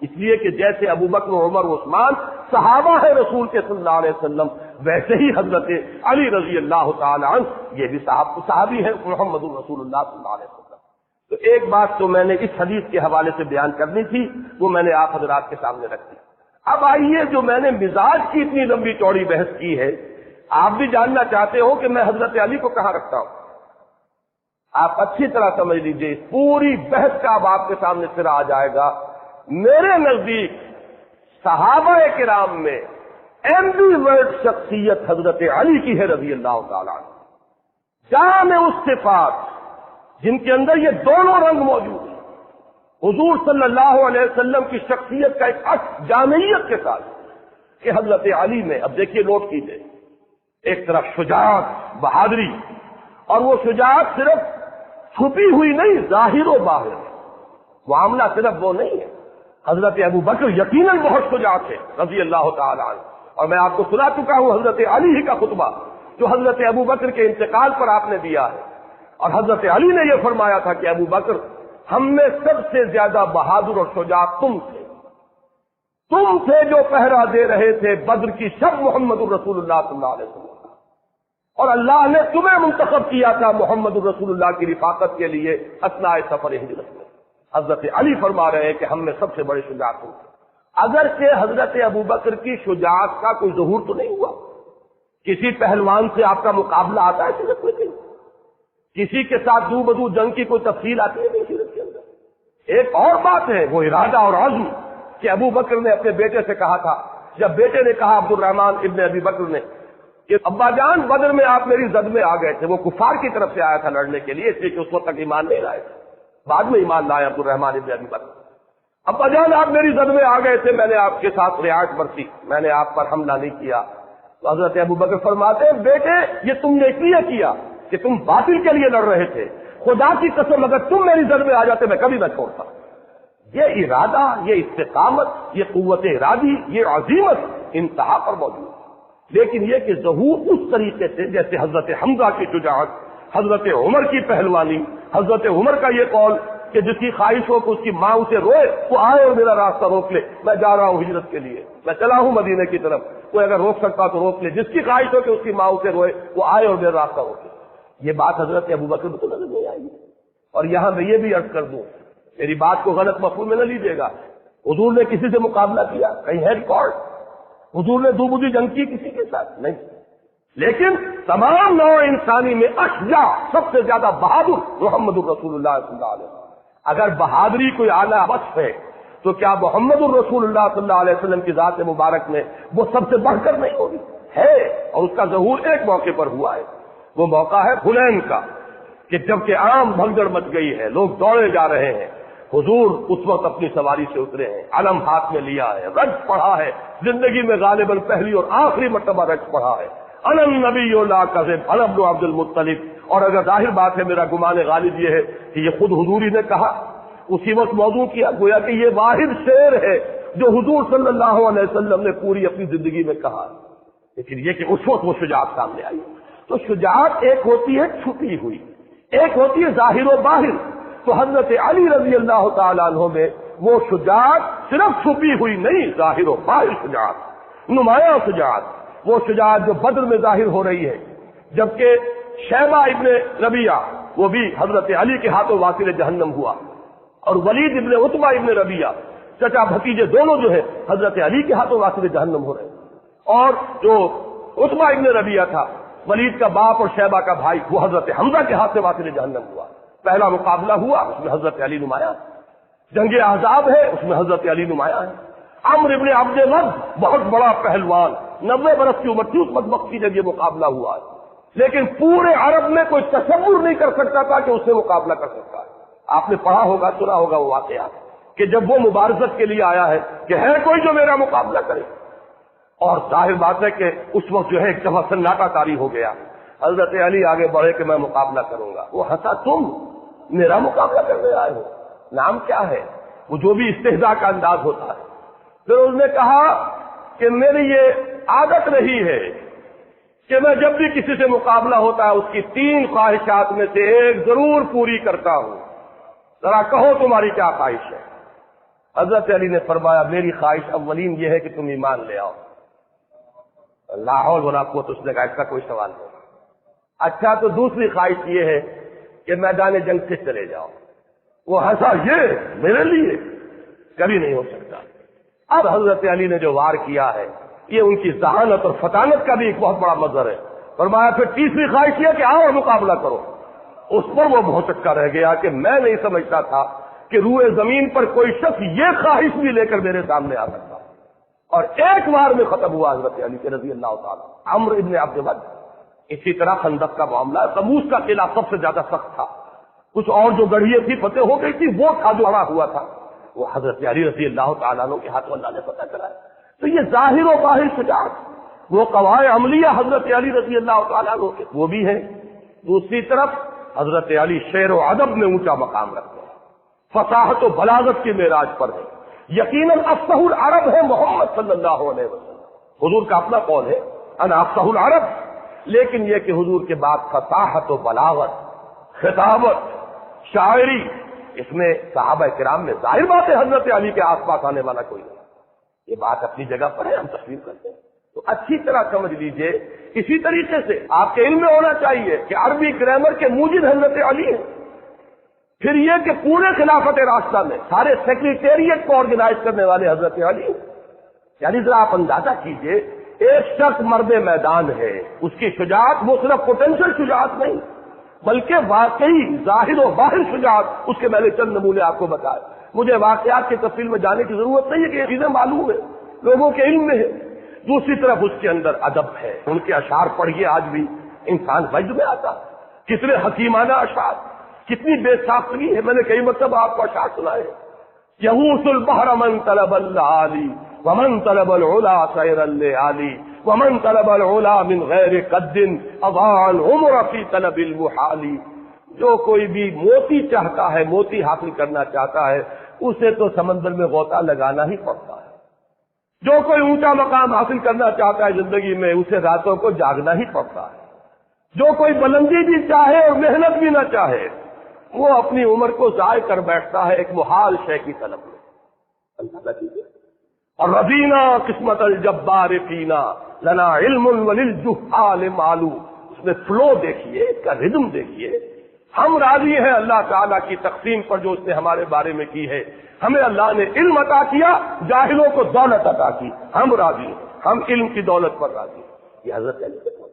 اس لیے کہ جیسے ابو بکر عمر و عثمان صحابہ ہے رسول کے صلی اللہ علیہ وسلم، ویسے ہی حضرت علی رضی اللہ تعالی عنہ یہ بھی صحابی ہے محمد الرسول اللہ صلی اللہ علیہ وسلم۔ تو ایک بات تو میں نے اس حدیث کے حوالے سے بیان کرنی تھی، وہ میں نے آپ حضرات کے سامنے رکھ دی۔ اب آئیے جو میں نے مزاج کی اتنی لمبی چوڑی بحث کی ہے، آپ بھی جاننا چاہتے ہو کہ میں حضرت علی کو کہاں رکھتا ہوں۔ آپ اچھی طرح سمجھ لیجئے، اس پوری بحث کا اب آپ کے سامنے سرا آ جائے گا۔ میرے نزدیک صحابہ کرام میں ایمبی ورڈ شخصیت حضرت علی کی ہے رضی اللہ تعالیٰ عنہ، جامع الصفات، جن کے اندر یہ دونوں رنگ موجود ہیں، حضور صلی اللہ علیہ وسلم کی شخصیت کا ایک عکس جامعیت کے ساتھ کہ حضرت علی میں، اب دیکھیے نوٹ کیجیے، ایک طرف شجاعت، بہادری، اور وہ شجاعت صرف چھپی ہوئی نہیں، ظاہر و باہر، معاملہ صرف وہ نہیں ہے۔ حضرت ابو بکر یقیناً بہت شجاع تھے رضی اللہ تعالیٰ عنہ، اور میں آپ کو سنا چکا ہوں حضرت علی ہی کا خطبہ جو حضرت ابو بکر کے انتقال پر آپ نے دیا ہے، اور حضرت علی نے یہ فرمایا تھا کہ ابو بکر ہم میں سب سے زیادہ بہادر اور شجاع تم تھے جو پہرا دے رہے تھے بدر کی شب محمد الرسول اللہ صلی اللہ علیہ وسلم، اور اللہ نے تمہیں منتخب کیا تھا محمد الرسول اللہ کی رفاقت کے لیے اثناء سفر ہجرت میں۔ حضرت علی فرما رہے ہیں کہ ہم میں سب سے بڑے شجاع تم تھے، اگرچہ حضرت ابو بکر کی شجاعت کا کوئی ظہور تو نہیں ہوا، کسی پہلوان سے آپ کا مقابلہ آتا ہے سیرت میں کہیں؟ کسی کے ساتھ دو بدو جنگ کی کوئی تفصیل آتی ہے نہیں سیرت کے اندر؟ ایک اور بات ہے وہ ارادہ اور عزم کہ ابو بکر نے اپنے بیٹے سے کہا تھا، جب بیٹے نے کہا عبد الرحمن ابن ابی بکر نے کہ ابا جان بدر میں آپ میری زد میں آ گئے تھے، وہ کفار کی طرف سے آیا تھا لڑنے کے لیے، اس لیے کہ اس وقت تک ایمان نہیں لائے تھے، بعد میں ایمان لائے عبد الرحمن ابن ابی بکر۔ ابا جان آپ میری زد میں آ گئے تھے، میں نے آپ کے ساتھ رعایت برتی، میں نے آپ پر حملہ نہیں کیا۔ تو حضرت ابو بکر فرماتے ہیں بیٹے یہ تم نے اس لیے کیا کہ تم باطل کے لیے لڑ رہے تھے، خدا کی قسم اگر تم میری زد میں آ جاتے میں کبھی نہ چھوڑتا۔ یہ ارادہ، یہ استقامت، یہ قوت ارادی، یہ عزیمت انتہا پر موجود ہے، لیکن یہ کہ ظہور اس طریقے سے جیسے حضرت حمزہ کی شجاعت، حضرت عمر کی پہلوانی، حضرت عمر کا یہ قول کہ جس کی خواہش ہو کہ اس کی ماں اسے روئے وہ آئے اور میرا راستہ روک لے، میں جا رہا ہوں ہجرت کے لیے، میں چلا ہوں مدینے کی طرف، کوئی اگر روک سکتا تو روک لے، جس کی خواہش ہو کہ اس کی ماں اسے روئے وہ آئے اور میرا راستہ روک لے۔ یہ بات حضرت ابو بکر کو نظر نہیں آئی۔ اور یہاں میں یہ بھی عرض کر دوں، میری بات کو غلط مفہوم میں نہ لیجیے گا، حضور نے کسی سے مقابلہ کیا؟ کہیں ہے ریکارڈ؟ حضور نے دو بدی جنگ کی کسی کے ساتھ؟ نہیں، لیکن تمام نوع انسانی میں اشجاع سب سے زیادہ بہادر محمد الرسول اللہ صلی اللہ علیہ وسلم۔ اگر بہادری کوئی اعلیٰ وصف ہے تو کیا محمد الرسول اللہ صلی اللہ علیہ وسلم کی ذات مبارک میں وہ سب سے بڑھ کر نہیں ہوگی؟ ہے، اور اس کا ظہور ایک موقع پر ہوا ہے، وہ موقع ہے حنین کا، کہ جب کہ عام بھگدڑ مچ گئی ہے، لوگ دوڑے جا رہے ہیں، حضور اس وقت اپنی سواری سے اترے ہیں، علم ہاتھ میں لیا ہے، رج پڑھا ہے، زندگی میں غالباً پہلی اور آخری مرتبہ رج پڑھا ہے، انا النبی لا کذب انا ابن عبد المطلب۔ اور اگر ظاہر بات ہے، میرا گمان غالب یہ ہے کہ یہ خود حضور ہی نے کہا، اسی وقت موضوع کیا، گویا کہ یہ واحد شعر ہے جو حضور صلی اللہ علیہ وسلم نے پوری اپنی زندگی میں کہا، لیکن یہ کہ اس وقت وہ شجاعت سامنے آئی۔ تو شجاعت ایک ہوتی ہے چھپی ہوئی، ایک ہوتی ہے ظاہر و باہر۔ تو حضرت علی رضی اللہ تعالیٰ عنہ میں وہ شجاعت صرف چھپی ہوئی نہیں، ظاہر و باہر شجاعت، نمایاں شجاعت، وہ شجاعت جو بدر میں ظاہر ہو رہی ہے، جبکہ شیبہ ابن ربیعہ وہ بھی حضرت علی کے ہاتھوں واصل جہنم ہوا، اور ولید ابن عتبہ ابن ربیعہ چچا بھتیجے دونوں جو ہے حضرت علی کے ہاتھوں واصل جہنم ہو رہے ہیں، اور جو عتبہ ابن ربیعہ تھا ولید کا باپ اور شیبہ کا بھائی وہ حضرت حمزہ کے ہاتھ سے واصل جہنم ہوا۔ پہلا مقابلہ ہوا اس میں حضرت علی نمایاں، جنگ احزاب ہے اس میں حضرت علی نمایاں ہے۔ عمرو ابن عبد ود بہت بڑا پہلوان، 90 برس کی عمر تھی اس بدبخت کی جب یہ مقابلہ ہوا ہے، لیکن پورے عرب میں کوئی تصور نہیں کر سکتا تھا کہ اس سے مقابلہ کر سکتا ہے۔ آپ نے پڑھا ہوگا، سنا ہوگا وہ واقعہ کہ جب وہ مبارزت کے لیے آیا ہے کہ ہے کوئی جو میرا مقابلہ کرے، اور ظاہر بات ہے کہ اس وقت جو ہے ایک دفعہ سناٹا طاری ہو گیا، حضرت علی آگے بڑھے کہ میں مقابلہ کروں گا، وہ ہنسا، تم میرا مقابلہ کرنے آئے ہو، نام کیا ہے؟ وہ جو بھی استہزاء کا انداز ہوتا ہے۔ پھر اس نے کہا کہ میری یہ عادت رہی ہے کہ میں جب بھی کسی سے مقابلہ ہوتا ہے اس کی 3 خواہشات میں سے ایک ضرور پوری کرتا ہوں، ذرا کہو تمہاری کیا خواہش ہے؟ حضرت علی نے فرمایا میری خواہش اولین یہ ہے کہ تم ایمان لے آؤ۔ لا حول ولا قوت، اس نے کہا اس کا کوئی سوال نہیں۔ اچھا تو دوسری خواہش یہ ہے کہ میدان جنگ سے چلے جاؤ۔ وہ ہنسا، یہ میرے لیے کبھی نہیں ہو سکتا۔ اب حضرت علی نے جو وار کیا ہے یہ ان کی ذہانت اور فطانت کا بھی ایک بہت بڑا مظہر ہے۔ فرمایا پھر تیسری خواہش یہ کہ آؤ اور مقابلہ کرو۔ اس پر وہ بہت چکا رہ گیا کہ میں نہیں سمجھتا تھا کہ روئے زمین پر کوئی شخص یہ خواہش بھی لے کر میرے سامنے آ سکتا، اور ایک بار میں ختم ہوا حضرت علی کے رضی اللہ تعالیٰ۔ عمرو ابن عبد ود، اسی طرح خندق کا معاملہ، تبوک کا قلعہ سب سے زیادہ سخت تھا، کچھ اور جو گڑھیاں تھی فتح ہو گئی تھی، وہ تھا جو اڑا ہوا تھا، وہ حضرت علی رضی اللہ تعالیٰ عنہ کے ہاتھوں اللہ نے فتح کرایا۔ تو یہ ظاہر و باہر شجاعت، وہ قواعد عملیہ حضرت علی رضی اللہ تعالیٰ عنہ کے وہ بھی ہیں۔ دوسری طرف حضرت علی شعر و ادب میں اونچا مقام رکھتے ہیں، فصاحت و بلاغت کی معراج پر ہے، یقیناً افصح العرب ہے محمد صلی اللہ علیہ وسلم. حضور کا اپنا قول ہے انا افصح العرب، لیکن یہ کہ حضور کے بعد فصاحت و بلاغت، خطابت، شاعری، اس میں صحابہ کرام میں ظاہر بات ہے حضرت علی کے آس پاس آنے والا کوئی نہیں. یہ بات اپنی جگہ پر ہے، ہم تسلیم کرتے ہیں. تو اچھی طرح سمجھ لیجئے اسی طریقے سے آپ کے علم میں ہونا چاہیے کہ عربی گرامر کے موجد حضرت علی ہیں. پھر یہ کہ پورے خلافت راستہ میں سارے سیکریٹریٹ کو آرگنائز کرنے والے حضرت علی ہیں. یعنی ذرا آپ اندازہ کیجئے، ایک شخص مرد میدان ہے، اس کی شجاعت وہ صرف پوٹینشل شجاعت نہیں بلکہ واقعی ظاہر و باہر شجاعت، اس کے میں نے چند نمونے آپ کو بتائے. مجھے واقعات کی تفصیل میں جانے کی ضرورت نہیں ہے کہ یہ چیزیں معلوم ہیں، لوگوں کے علم میں ہے. دوسری طرف اس کے اندر ادب ہے. ان کے اشعار پڑھیے، آج بھی انسان وجد میں آتا. کتنے حکیمانہ اشعار، کتنی بے ساختگی ہے. میں نے کئی مرتبہ آپ کو اشعار سنائے. یغوث البحر من طلب العالی ومن طلب العلا سیر الليالي ومن طلب العلا من غیر قد اضاع العمر فی طلب المحال. جو کوئی بھی موتی چاہتا ہے، موتی حاصل کرنا چاہتا ہے، اسے تو سمندر میں غوطہ لگانا ہی پڑتا ہے. جو کوئی اونچا مقام حاصل کرنا چاہتا ہے زندگی میں، اسے راتوں کو جاگنا ہی پڑتا ہے. جو کوئی بلندی بھی چاہے اور محنت بھی نہ چاہے، وہ اپنی عمر کو ضائع کر بیٹھتا ہے ایک محال شے کی طلب میں. اللہ کیجیے. اور رضینا قسمت الجبار فینا لنا علم وللجہال معلوم. اس میں فلو دیکھیے، اس کا ردم دیکھیے. ہم راضی ہیں اللہ تعالیٰ کی تقسیم پر جو اس نے ہمارے بارے میں کی ہے. ہمیں اللہ نے علم عطا کیا، جاہلوں کو دولت عطا کی. ہم راضی ہیں، ہم علم کی دولت پر راضی ہیں. یہ حضرت علی کے قول.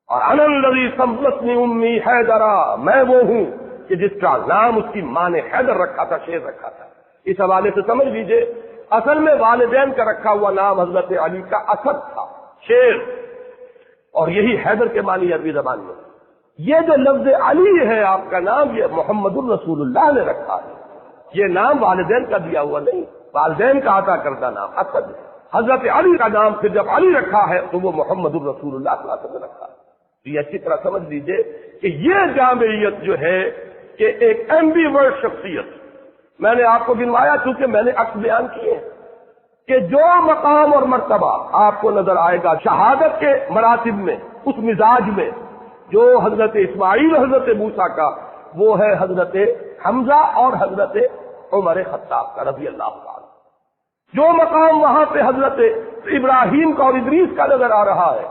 اور انا الذی سمتنی امی حیدرا، میں وہ ہوں کہ جس کا نام اس کی ماں نے حیدر رکھا تھا، شیر رکھا تھا. اس حوالے سے سمجھ لیجئے اصل میں والدین کا رکھا ہوا نام حضرت علی کا اسد تھا، شیر، اور یہی حیدر کے معنی عربی زبان میں. یہ جو لفظ علی ہے آپ کا نام، یہ محمد الرسول اللہ نے رکھا ہے. یہ نام والدین کا دیا ہوا نہیں، والدین کا عطا کردہ نام اسد ہے. حضرت علی کا نام پھر جب علی رکھا ہے تو وہ محمد الرسول اللہ صلی اللہ علیہ وسلم نے رکھا ہے. تو یہ اچھی طرح سمجھ لیجئے کہ یہ جامعیت جو ہے کہ ایک ایمبی ورڈ شخصیت، میں نے آپ کو گنوایا چونکہ میں نے عکس بیان کیے کہ جو مقام اور مرتبہ آپ کو نظر آئے گا شہادت کے مراتب میں، اس مزاج میں جو حضرت اسماعیل حضرت موسیٰ کا، وہ ہے حضرت حمزہ اور حضرت عمر خطاب کا رضی اللہ تعالی. جو مقام وہاں پہ حضرت ابراہیم کا اور ادریس کا نظر آ رہا ہے،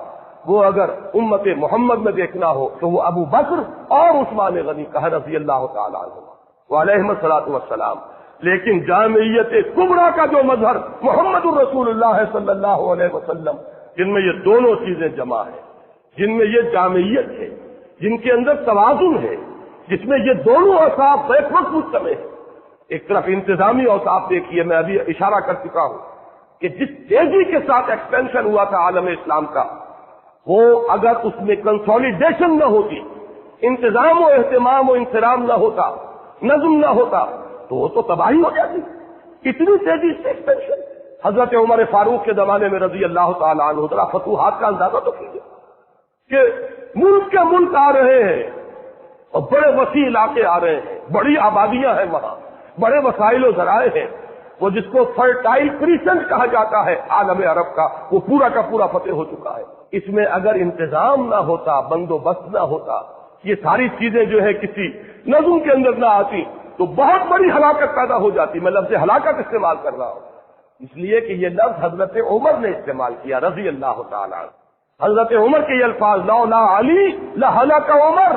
وہ اگر امت محمد میں دیکھنا ہو تو وہ ابو بکر اور عثمان غنی کا ہے رضی اللہ تعالی عنہ وعلیہم الصلاۃ والسلام. لیکن جامعیت کبریٰ کا جو مظہر محمد الرسول اللہ صلی اللہ علیہ وسلم، جن میں یہ دونوں چیزیں جمع ہیں، جن میں یہ جامعیت ہے، جن کے اندر توازن ہے، جس میں یہ دونوں اوصاف بیک وقت مجتمع ہے. ایک طرف انتظامی اوصاف دیکھیے، میں ابھی اشارہ کر چکا ہوں کہ جس تیزی کے ساتھ ایکسپینشن ہوا تھا عالم اسلام کا، وہ اگر اس میں کنسولیڈیشن نہ ہوتی، انتظام و اہتمام و انصرام نہ ہوتا، نظم نہ ہوتا، تو وہ تو تباہی ہو جاتی. اتنی تیزی سے ایکسپینشن حضرت عمر فاروق کے زمانے میں رضی اللہ تعالی عنہ. ذرا فتوحات کا اندازہ تو کیجیے کہ ملک کے ملک آ رہے ہیں اور بڑے وسیع علاقے آ رہے ہیں، بڑی آبادیاں ہیں وہاں، بڑے وسائل و ذرائع ہیں. وہ جس کو فرٹائل کریسنٹ کہا جاتا ہے عالم عرب کا، وہ پورا کا پورا فتح ہو چکا ہے. اس میں اگر انتظام نہ ہوتا، بندوبست نہ ہوتا، یہ ساری چیزیں جو ہے کسی نظم کے اندر نہ آتی، تو بہت بڑی ہلاکت پیدا ہو جاتی. میں لفظ ہلاکت استعمال کر رہا ہوں اس لیے کہ یہ لفظ حضرت عمر نے استعمال کیا رضی اللہ تعالی عنہ. حضرت عمر کے یہ الفاظ لولا علی لہلک عمر،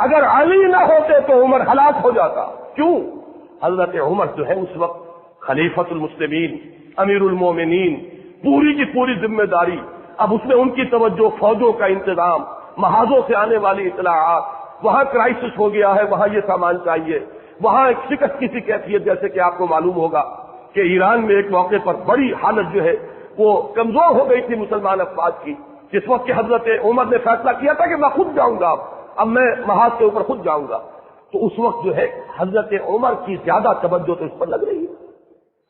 اگر علی نہ ہوتے تو عمر ہلاک ہو جاتا. کیوں؟ حضرت عمر جو ہے اس وقت خلیفۃ المسلمین، امیر المومنین، پوری کی پوری ذمہ داری. اب اس میں ان کی توجہ، فوجوں کا انتظام، محاذوں سے آنے والی اطلاعات، وہاں کرائسس ہو گیا ہے، وہاں یہ سامان چاہیے، وہاں ایک شکست کی سی کیفیت، جیسے کہ آپ کو معلوم ہوگا کہ ایران میں ایک موقع پر بڑی حالت جو ہے وہ کمزور ہو گئی تھی مسلمان افواج کی. جس وقت کہ حضرت عمر نے فیصلہ کیا تھا کہ میں خود جاؤں گا، اب میں محاذ کے اوپر خود جاؤں گا، تو اس وقت جو ہے حضرت عمر کی زیادہ توجہ تو اس پر لگ رہی ہے.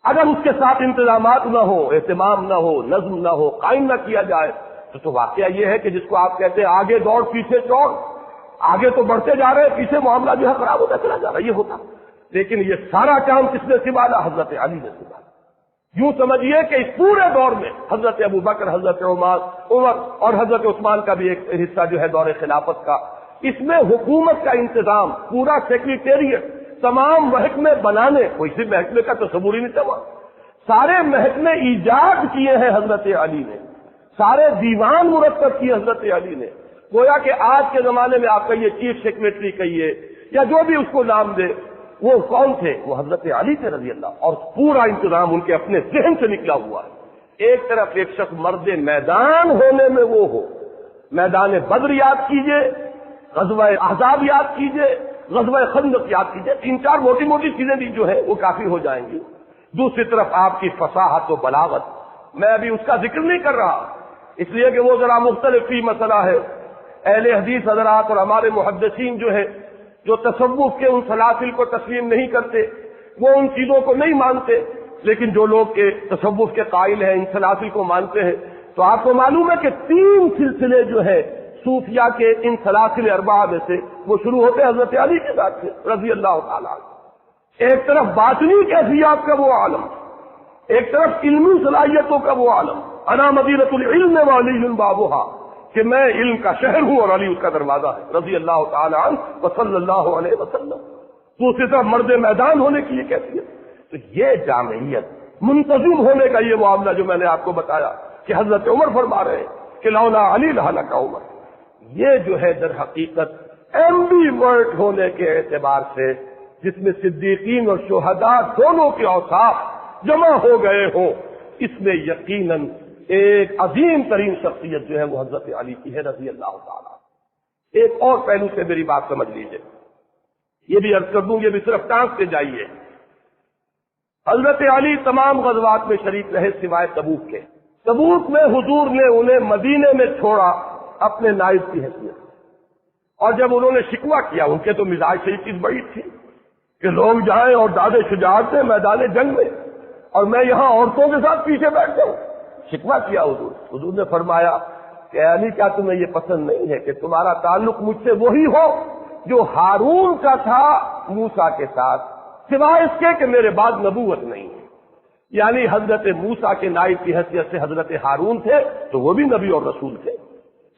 اگر اس کے ساتھ انتظامات نہ ہو، اہتمام نہ ہو، نظم نہ ہو، قائم نہ کیا جائے تو واقعہ یہ ہے کہ جس کو آپ کہتے ہیں آگے دوڑ پیچھے چوڑ، آگے تو بڑھتے جا رہے ہیں، پیچھے معاملہ جو ہے خراب ہوتا چلا جا رہا ہے. یہ ہوتا لیکن یہ سارا کام کس نے سنبھالا؟ حضرت علی نے سنبھالا۔ یوں سمجھیے کہ اس پورے دور میں حضرت ابو بکر، حضرت عمر اور حضرت عثمان کا بھی ایک حصہ جو ہے دور خلافت کا، اس میں حکومت کا انتظام، پورا سیکریٹریٹ، تمام محکمے بنانے، کوئی سی محکمے کا تصور ہی نہیں تھا، سارے محکمے ایجاد کیے ہیں حضرت علی نے، سارے دیوان مرتب کیے حضرت علی نے۔ گویا کہ آج کے زمانے میں آپ کہیے چیف سیکریٹری کہیے یا جو بھی اس کو نام دے، وہ کون تھے؟ وہ حضرت علی تھے رضی اللہ، اور پورا انتظام ان کے اپنے ذہن سے نکلا ہوا ہے۔ ایک طرف ایک شخص مرد میدان ہونے میں وہ ہو، میدان بدر یاد کیجئے، غزوہ احزاب یاد کیجئے، غزوہ خندق یاد کیجئے، 3-4 موٹی موٹی چیزیں بھی جو ہے وہ کافی ہو جائیں گی۔ دوسری طرف آپ کی فصاحت و بلاغت، میں ابھی اس کا ذکر نہیں کر رہا اس لیے کہ وہ ذرا مختلف فی مسئلہ ہے۔ اہل حدیث حضرات اور ہمارے محدثین جو ہے، جو تصوف کے ان سلاسل کو تسلیم نہیں کرتے، وہ ان چیزوں کو نہیں مانتے، لیکن جو لوگ کے تصوف کے قائل ہیں، ان سلاسل کو مانتے ہیں، تو آپ کو معلوم ہے کہ 3 سلسلے جو ہے صوفیہ کے ان سلاسل اربعہ میں سے وہ شروع ہوتے حضرت علی کے ذات سے رضی اللہ تعالیٰ عنہ۔ ایک طرف باطنی کیفیات کا وہ عالم، ایک طرف علمی صلاحیتوں کا وہ عالم، انا مدینۃ العلم وعلی بابھا، کہ میں علم کا شہر ہوں اور علی اس کا دروازہ ہے رضی اللہ تعالی عنہ وصلی اللہ علیہ وسلم۔ دوسری طرف مرد میدان ہونے کی یہ کیفیت، تو یہ جامعیت، منتظم ہونے کا یہ معاملہ جو میں نے آپ کو بتایا کہ حضرت عمر فرما رہے ہیں کہ لولا علی لہلک عمر، یہ جو ہے در حقیقت ایمبی ورڈ ہونے کے اعتبار سے، جس میں صدیقین اور شہداء دونوں کے اوصاف جمع ہو گئے ہوں، اس میں یقیناً ایک عظیم ترین شخصیت جو ہے وہ حضرت علی کی ہے رضی اللہ تعالیٰ۔ ایک اور پہلو سے میری بات سمجھ لیجئے، یہ بھی عرض کر دوں، یہ بھی صرف ٹانک سے جائیے۔ حضرت علی تمام غزوات میں شریک رہے سوائے تبوک کے۔ تبوک میں حضور نے انہیں مدینے میں چھوڑا اپنے نائب کی حیثیت، اور جب انہوں نے شکوہ کیا، ان کے تو مزاج سے یہ چیز بڑی تھی کہ لوگ جائیں اور داد شجاعت سے میدان جنگ میں، اور میں یہاں عورتوں کے ساتھ پیچھے بیٹھ جاؤں۔ شکوہ کیا حضور نے فرمایا کہ علی کیا تمہیں یہ پسند نہیں ہے کہ تمہارا تعلق مجھ سے وہی ہو جو ہارون کا تھا موسیٰ کے ساتھ، سوائے اس کے کہ میرے بعد نبوت نہیں ہے۔ یعنی حضرت موسیٰ کے نائب کی حیثیت سے حضرت ہارون تھے تو وہ بھی نبی اور رسول تھے،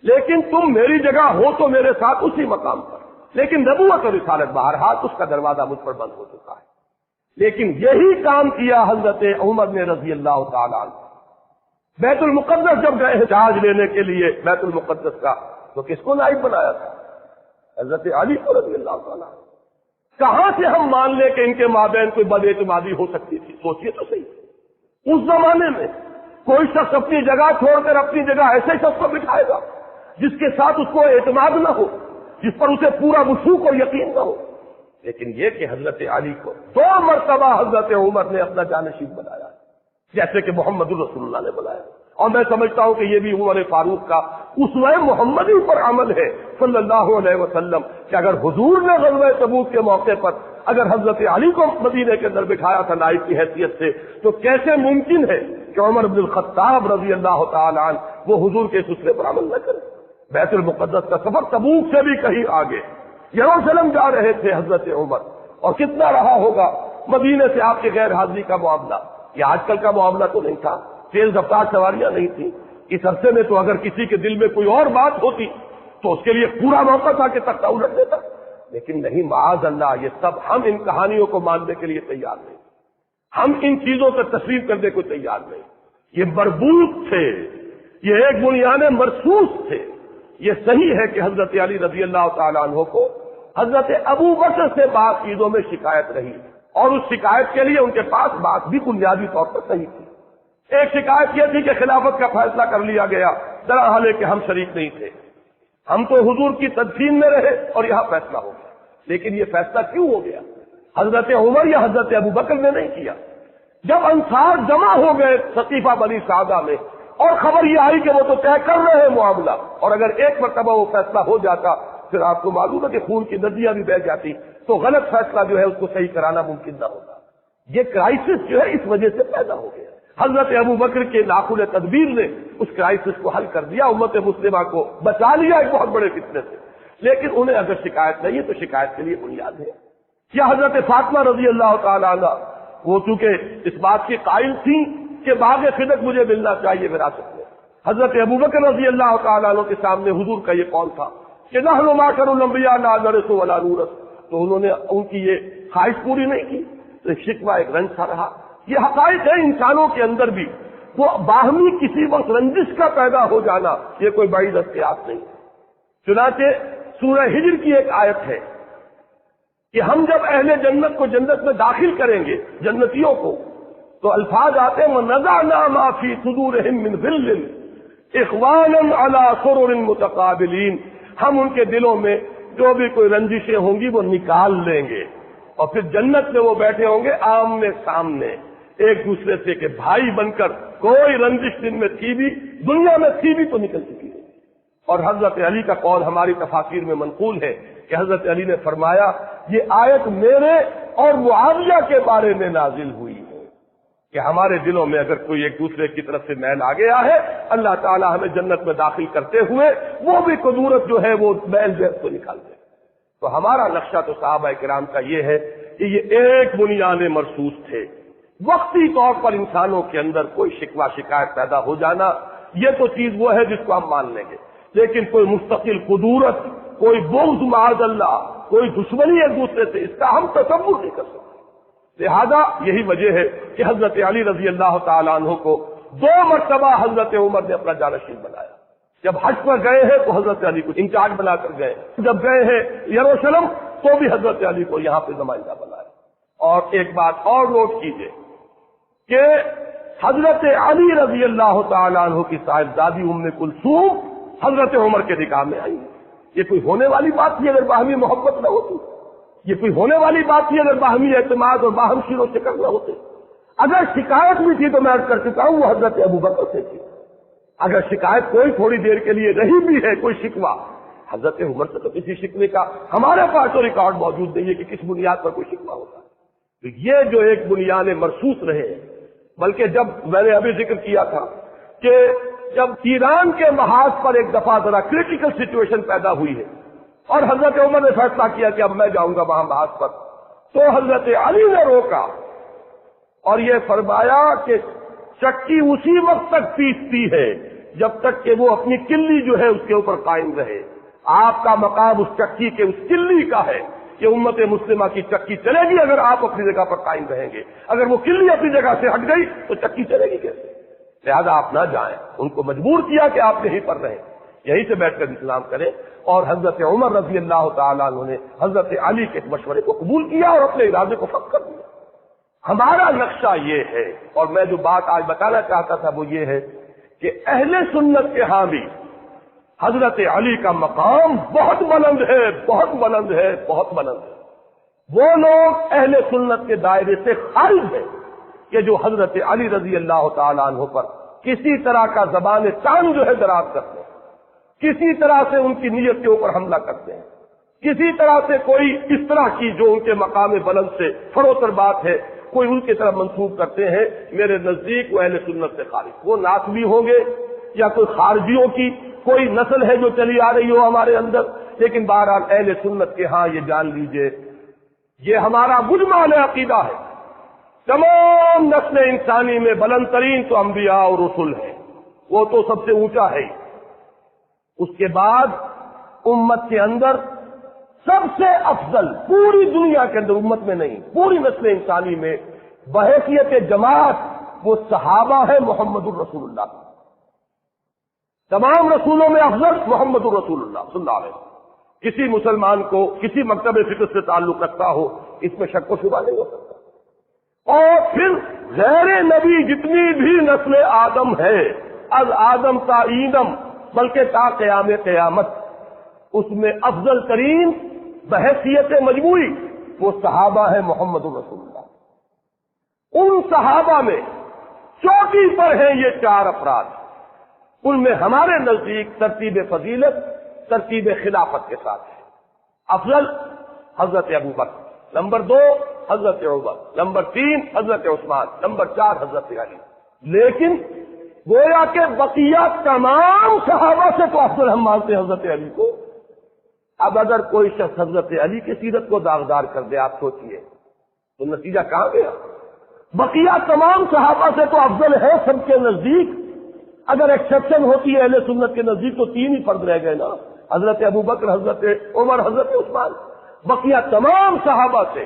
لیکن تم میری جگہ ہو تو میرے ساتھ اسی مقام پر، لیکن نبوت اور رسالت بہرحال اس کا دروازہ مجھ پر بند ہو چکا ہے۔ لیکن یہی کام کیا حضرت عمر نے رضی اللہ تعالیٰ عنہ۔ بیت المقدس جب گئے چارج لینے کے لیے بیت المقدس کا، تو کس کو نائب بنایا تھا؟ حضرت علی کو رضی اللہ تعالیٰ عنہ۔ کہاں سے ہم مان لیں کہ ان کے مابین کوئی بد اعتمادی ہو سکتی تھی؟ سوچیے تو صحیح، اس زمانے میں کوئی شخص اپنی جگہ چھوڑ کر اپنی جگہ ایسے شخص کو بٹھائے گا جس کے ساتھ اس کو اعتماد نہ ہو، جس پر اسے پورا وثوق اور یقین نہ ہو۔ لیکن یہ کہ حضرت علی کو 2 مرتبہ حضرت عمر نے اپنا جانشین بنایا، جیسے کہ محمد الرسول اللہ نے بنایا، اور میں سمجھتا ہوں کہ یہ بھی عمر فاروق کا اسوہ محمدی پر عمل ہے صلی اللہ علیہ وسلم، کہ اگر حضور نے غزوہ تبوک کے موقع پر اگر حضرت علی کو مدینے کے اندر بٹھایا تھا نائب کی حیثیت سے، تو کیسے ممکن ہے کہ عمر بن الخطاب رضی اللہ تعالیٰ عنہ وہ حضور کے اس اسوے پر عمل نہ کرے؟ بیت المقدس کا سفر تبوک سے بھی کہیں آگے، یروشلم جا رہے تھے حضرت عمر، اور کتنا رہا ہوگا مدینے سے آپ کے غیر حاضری کا معاملہ۔ یہ آج کل کا معاملہ تو نہیں تھا، تیز رفتار سواریاں نہیں تھی، اس عرصے میں تو اگر کسی کے دل میں کوئی اور بات ہوتی تو اس کے لیے پورا موقع تھا کہ تختہ الٹ دیتا، لیکن نہیں، معاذ اللہ، یہ سب ہم ان کہانیوں کو ماننے کے لیے تیار نہیں، ہم ان چیزوں سے تسلیم کرنے کو تیار نہیں۔ یہ مربوط تھے، یہ ایک بنیاد مرصوص تھے۔ یہ صحیح ہے کہ حضرت علی رضی اللہ تعالیٰ عنہ کو حضرت ابو بکر سے بعض چیزوں میں شکایت رہی، اور اس شکایت کے لیے ان کے پاس بات بھی بنیادی طور پر صحیح تھی۔ ایک شکایت یہ تھی کہ خلافت کا فیصلہ کر لیا گیا، درحال کہ ہم شریک نہیں تھے، ہم تو حضور کی تدفین میں رہے اور یہاں فیصلہ ہو گیا۔ لیکن یہ فیصلہ کیوں ہو گیا؟ حضرت عمر یا حضرت ابو بکر نے نہیں کیا۔ جب انصار جمع ہو گئے سقیفہ بنی سعدہ میں، اور خبر یہ آئی کہ وہ تو طے کر رہے ہیں معاملہ، اور اگر ایک مرتبہ وہ فیصلہ ہو جاتا پھر آپ کو معلوم ہے کہ خون کی ندیاں بھی بہہ جاتی، تو غلط فیصلہ جو ہے اس کو صحیح کرانا ممکن نہ ہوتا۔ یہ کرائسس جو ہے اس وجہ سے پیدا ہو گیا۔ حضرت ابو بکر کے ناخن تدبیر نے اس کرائسس کو حل کر دیا، امت مسلمہ کو بچا لیا ایک بہت بڑے فتنے سے۔ لیکن انہیں اگر شکایت نہیں ہے تو شکایت کے لیے بنیاد ہے۔ کیا حضرت فاطمہ رضی اللہ تعالیٰ عنہ وہ چونکہ اس بات کی قائل تھی کہ باغ خدق مجھے ملنا چاہیے وراثت میں، حضرت ابوبکر رضی اللہ تعالیٰ عنہ کے سامنے حضور کا یہ قول تھا کہ نحن معاشر الانبیاء لا نرث ولا نورث، تو انہوں نے ان کی یہ خواہش پوری نہیں کی، تو ایک شکوہ ایک رنج سا رہا۔ یہ حقائق ہے انسانوں کے اندر بھی، وہ باہمی کسی وقت رنجش کا پیدا ہو جانا یہ کوئی بڑی دستیاب نہیں۔ چنانچہ سورہ ہجر کی ایک آیت ہے کہ ہم جب اہل جنت کو جنت میں داخل کریں گے، جنتیوں کو، تو الفاظ آتے ہیں وَنَزَعْنَا مَا فِي صُدُورِهِم مِّن غِلٍّ إِخْوَانًا عَلَىٰ سُرُرٍ مُتَقَابِلِينَ، ہم ان کے دلوں میں جو بھی کوئی رنجشیں ہوں گی وہ نکال لیں گے، اور پھر جنت میں وہ بیٹھے ہوں گے آمنے سامنے ایک دوسرے سے کہ بھائی بن کر، کوئی رنجش دن میں تھی بھی، دنیا میں تھی بھی تو نکل چکی ہے۔ اور حضرت علی کا قول ہماری تفاسیر میں منقول ہے کہ حضرت علی نے فرمایا یہ آیت میرے اور معاویہ کے بارے میں نازل ہوئی ہے کہ ہمارے دلوں میں اگر کوئی ایک دوسرے کی طرف سے میل آ گیا ہے، اللہ تعالیٰ ہمیں جنت میں داخل کرتے ہوئے وہ بھی قدورت جو ہے وہ میل بیت کو نکال دے۔ تو ہمارا نقشہ تو صحابہ کرام کا یہ ہے کہ یہ ایک بنیاد مرصوص تھے، وقتی طور پر انسانوں کے اندر کوئی شکوہ شکایت پیدا ہو جانا یہ تو چیز وہ ہے جس کو ہم مان لیں گے، لیکن کوئی مستقل قدورت، کوئی بغض معاذ اللہ، کوئی دشمنی ایک دوسرے سے، اس کا ہم تصور نہیں کر سکتے۔ لہذا یہی وجہ ہے کہ حضرت علی رضی اللہ تعالیٰ عنہ کو 2 مرتبہ حضرت عمر نے اپنا جانشین بنایا۔ جب حج پر گئے ہیں تو حضرت علی کو انچارج بنا کر گئے، جب گئے ہیں یروشلم تو بھی حضرت علی کو یہاں پہ نمائندہ بنایا۔ اور ایک بات اور نوٹ کیجئے کہ حضرت علی رضی اللہ تعالیٰ عنہ کی صاحبزادی ام کلثوم حضرت عمر کے نکاح میں آئی۔ یہ کوئی ہونے والی بات تھی اگر باہمی محبت نہ ہوتی؟ یہ کوئی ہونے والی بات تھی اگر باہمی اعتماد اور باہم شیر و شکر نہ ہوتے؟ اگر شکایت بھی تھی تو میں عرض کر چکا ہوں وہ حضرت ابوبکر سے تھی۔ اگر شکایت کوئی تھوڑی دیر کے لیے رہی بھی ہے، کوئی شکوہ، حضرت عمر سے تو کسی شکوے کا ہمارے پاس تو ریکارڈ موجود نہیں ہے کہ کس بنیاد پر کوئی شکوہ ہوتا ہے۔ تو یہ جو ایک بنیاد مرصوص رہے، بلکہ جب میں نے ابھی ذکر کیا تھا کہ جب ایران کے محاذ پر ایک دفعہ ذرا کریٹیکل سچویشن پیدا ہوئی ہے اور حضرت عمر نے فیصلہ کیا کہ اب میں جاؤں گا وہاں محاذ پر، تو حضرت علی نے روکا اور یہ فرمایا کہ چکی اسی وقت تک پیستی ہے جب تک کہ وہ اپنی کلی جو ہے اس کے اوپر قائم رہے۔ آپ کا مقام اس چکی کے اس کلی کا ہے کہ امت مسلمہ کی چکی چلے گی اگر آپ اپنی جگہ پر قائم رہیں گے، اگر وہ کلی اپنی جگہ سے ہٹ گئی تو چکی چلے گی کیسے؟ لہذا آپ نہ جائیں، ان کو مجبور کیا کہ آپ یہیں پر رہیں، یہیں سے بیٹھ کر انتظام کریں۔ اور حضرت عمر رضی اللہ تعالیٰ عنہ نے حضرت علی کے مشورے کو قبول کیا اور اپنے ارادے کو فخ کر دیا۔ ہمارا نقشہ یہ ہے، اور میں جو بات آج بتانا چاہتا تھا وہ یہ ہے کہ اہل سنت کے ہاں بھی حضرت علی کا مقام بہت بلند ہے، بہت بلند ہے، بہت بلند ہے۔ وہ لوگ اہل سنت کے دائرے سے خارج ہیں کہ جو حضرت علی رضی اللہ تعالیٰ عنہ پر کسی طرح کا زبان چاند جو ہے دراز کرتے ہیں، کسی طرح سے ان کی نیت کے اوپر حملہ کرتے ہیں، کسی طرح سے کوئی اس طرح کی جو ان کے مقام بلند سے فروتر بات ہے کوئی ان کی طرف منسوب کرتے ہیں، میرے نزدیک وہ اہل سنت سے خارج، وہ ناسبی ہوں گے یا کوئی خارجیوں کی کوئی نسل ہے جو چلی آ رہی ہو ہمارے اندر، لیکن بہرحال اہل سنت کے ہاں یہ جان لیجئے یہ ہمارا مجمع عقیدہ ہے۔ تمام نسل انسانی میں بلند ترین تو انبیاء اور رسول ہیں، وہ تو سب سے اونچا ہے۔ اس کے بعد امت کے اندر سب سے افضل، پوری دنیا کے اندر، امت میں نہیں پوری نسل انسانی میں بحیثیت جماعت وہ صحابہ ہے محمد الرسول اللہ۔ تمام رسولوں میں افضل محمد الرسول اللہ صلی اللہ علیہ وسلم۔ کسی مسلمان کو کسی مکتب فکر سے تعلق رکھتا ہو اس میں شک و شبہ نہیں ہو سکتا۔ اور پھر غیر نبی جتنی بھی نسل آدم ہے، از آدم تا ایدم، بلکہ تا قیام قیامت، اس میں افضل ترین بحیثیت مجموعی وہ صحابہ ہے محمد الرسول اللہ۔ ان صحابہ میں چوٹی پر ہیں یہ 4 افراد، ان میں ہمارے نزدیک ترتیب فضیلت ترتیب خلافت کے ساتھ ہے۔ افضل حضرت ابوبکر، نمبر 2 حضرت عمر، نمبر 3 حضرت عثمان، نمبر 4 حضرت علی۔ لیکن گویا کہ بقیہ تمام صحابہ سے تو افضل ہم مانتے ہیں حضرت علی کو۔ اب اگر کوئی شخص حضرت علی کی سیرت کو داغدار کر دے، آپ سوچئے تو نتیجہ کہاں گیا؟ بقیہ تمام صحابہ سے تو افضل ہے سب کے نزدیک، اگر ایکسیپشن ہوتی ہے اہل سنت کے نزدیک تو 3 ہی فرد رہ گئے نا، حضرت ابوبکر، حضرت عمر، حضرت عثمان۔ بقیہ تمام صحابہ سے،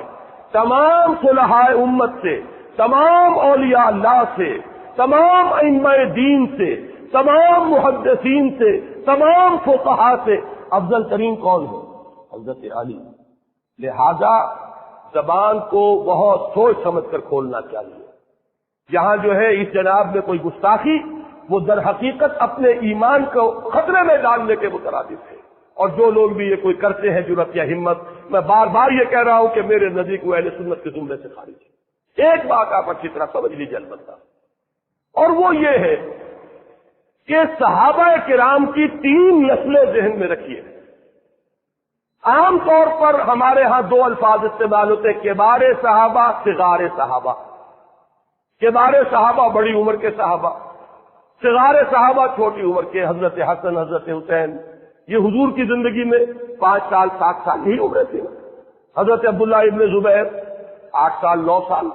تمام صلحاء امت سے، تمام اولیاء اللہ سے، تمام ائمہ دین سے، تمام محدثین سے، تمام فقہاء سے افضل ترین کون ہے؟ حضرت علی۔ لہذا زبان کو بہت سوچ سمجھ کر کھولنا چاہیے۔ یہاں جو ہے اس جناب میں کوئی گستاخی، وہ در حقیقت اپنے ایمان کو خطرے میں ڈالنے کے مترادف ہے، اور جو لوگ بھی یہ کوئی کرتے ہیں جرأت یا ہمت، میں بار بار یہ کہہ رہا ہوں کہ میرے نزدیک وہ اہل سنت کے زمرے سے خارج ہے۔ ایک بات آپ اچھی طرح سمجھ لیجیے البتہ، اور وہ یہ ہے کہ صحابہ کرام کی 3 نسلیں ذہن میں رکھیے۔ عام طور پر ہمارے ہاں 2 الفاظ استعمال ہوتے ہیں، کبار صحابہ، صغار صحابہ۔ کبار صحابہ بڑی عمر کے صحابہ، صغار صحابہ چھوٹی عمر کے، حضرت حسن، حضرت حسین، یہ حضور کی زندگی میں 5 سال 7 سال ہی عمریں تھی۔ حضرت عبداللہ ابن زبیر 8 سال 9 سال،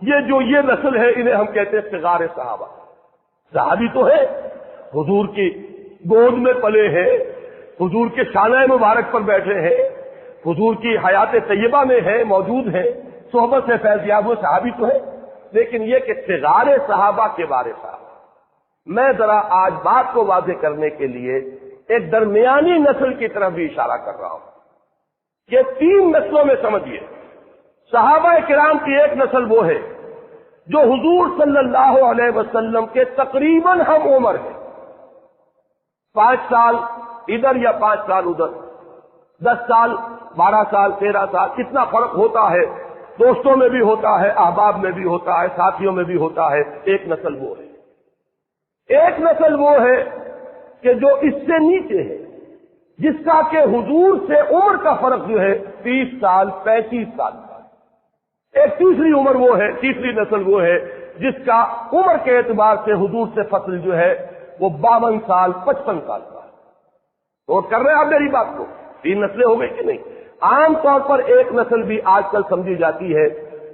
یہ نسل ہے، انہیں ہم کہتے ہیں صغار صحابہ۔ صحابی تو ہے، حضور کی گود میں پلے ہیں، حضور کے شانہ مبارک پر بیٹھے ہیں، حضور کی حیات طیبہ میں ہے، موجود ہیں، صحبت سے فیض یاب ہوئے، صحابی تو ہے، لیکن یہ کہ صغار صحابہ کے بارے صحابہ۔ میں ذرا آج بات کو واضح کرنے کے لیے ایک درمیانی نسل کی طرف بھی اشارہ کر رہا ہوں کہ 3 نسلوں میں سمجھیے۔ صحابہ کرام کی ایک نسل وہ ہے جو حضور صلی اللہ علیہ وسلم کے تقریباً ہم عمر ہے، 5 سال ادھر یا 5 سال ادھر، 10 سال 12 سال 13 سال، کتنا فرق ہوتا ہے، دوستوں میں بھی ہوتا ہے، احباب میں بھی ہوتا ہے، ساتھیوں میں بھی ہوتا ہے۔ ایک نسل وہ ہے۔ ایک نسل وہ ہے کہ جو اس سے نیچے ہے، جس کا کہ حضور سے عمر کا فرق جو ہے 30 سال 35 سال کا۔ ایک تیسری عمر وہ ہے، تیسری نسل وہ ہے جس کا عمر کے اعتبار سے حضور سے فصل جو ہے وہ 52 سال 55 سال کا۔ نوٹ کر رہے ہیں آپ میری بات کو؟ 3 نسلیں ہو گئی کہ نہیں؟ عام طور پر ایک نسل بھی آج کل سمجھی جاتی ہے،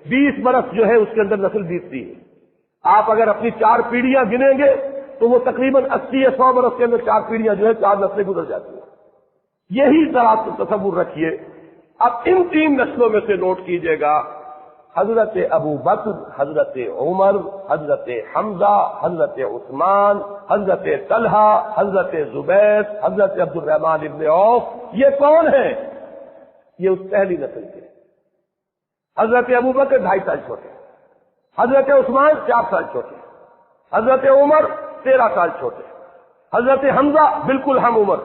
20 برس جو ہے اس کے اندر نسل بیتتی ہے۔ آپ اگر اپنی 4 پیڑھیاں گنیں گے تو وہ تقریباً 80 یا 100 برس کے اندر 4 پیڑھیاں جو ہے 4 نسلیں گزر جاتی ہیں۔ یہی ذرا تصور رکھیے۔ اب ان 3 نسلوں میں سے نوٹ کیجئے گا، حضرت ابو بکر، حضرت عمر، حضرت حمزہ، حضرت عثمان، حضرت طلحہ، حضرت زبیر، حضرت عبد الرحمن ابن عوف، یہ کون ہیں؟ یہ اس پہلی نسل کے۔ حضرت ابو بکر 2.5 سال چھوٹے، حضرت عثمان 4 سال چھوٹے، حضرت عمر 13 سال چھوٹے، حضرت حمزہ بالکل ہم عمر۔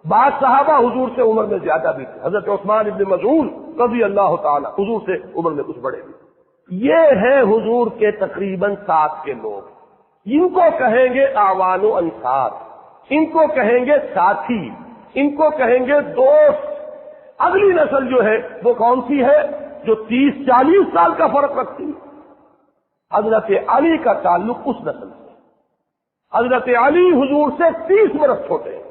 بعض صحابہ حضور سے عمر میں زیادہ بھی تھے، حضرت عثمان ابن مظعون رضی اللہ تعالی حضور سے عمر میں کچھ بڑے بھی۔ یہ ہے حضور کے تقریباً 7 کے لوگ، ان کو کہیں گے اعوان و انصار، ان کو کہیں گے ساتھی، ان کو کہیں گے دوست۔ اگلی نسل جو ہے وہ کون سی ہے؟ جو 30-40 سال کا فرق رکھتی ہے۔ حضرت علی کا تعلق اس نسل سے، حضرت علی حضور سے 30 برس چھوٹے ہیں۔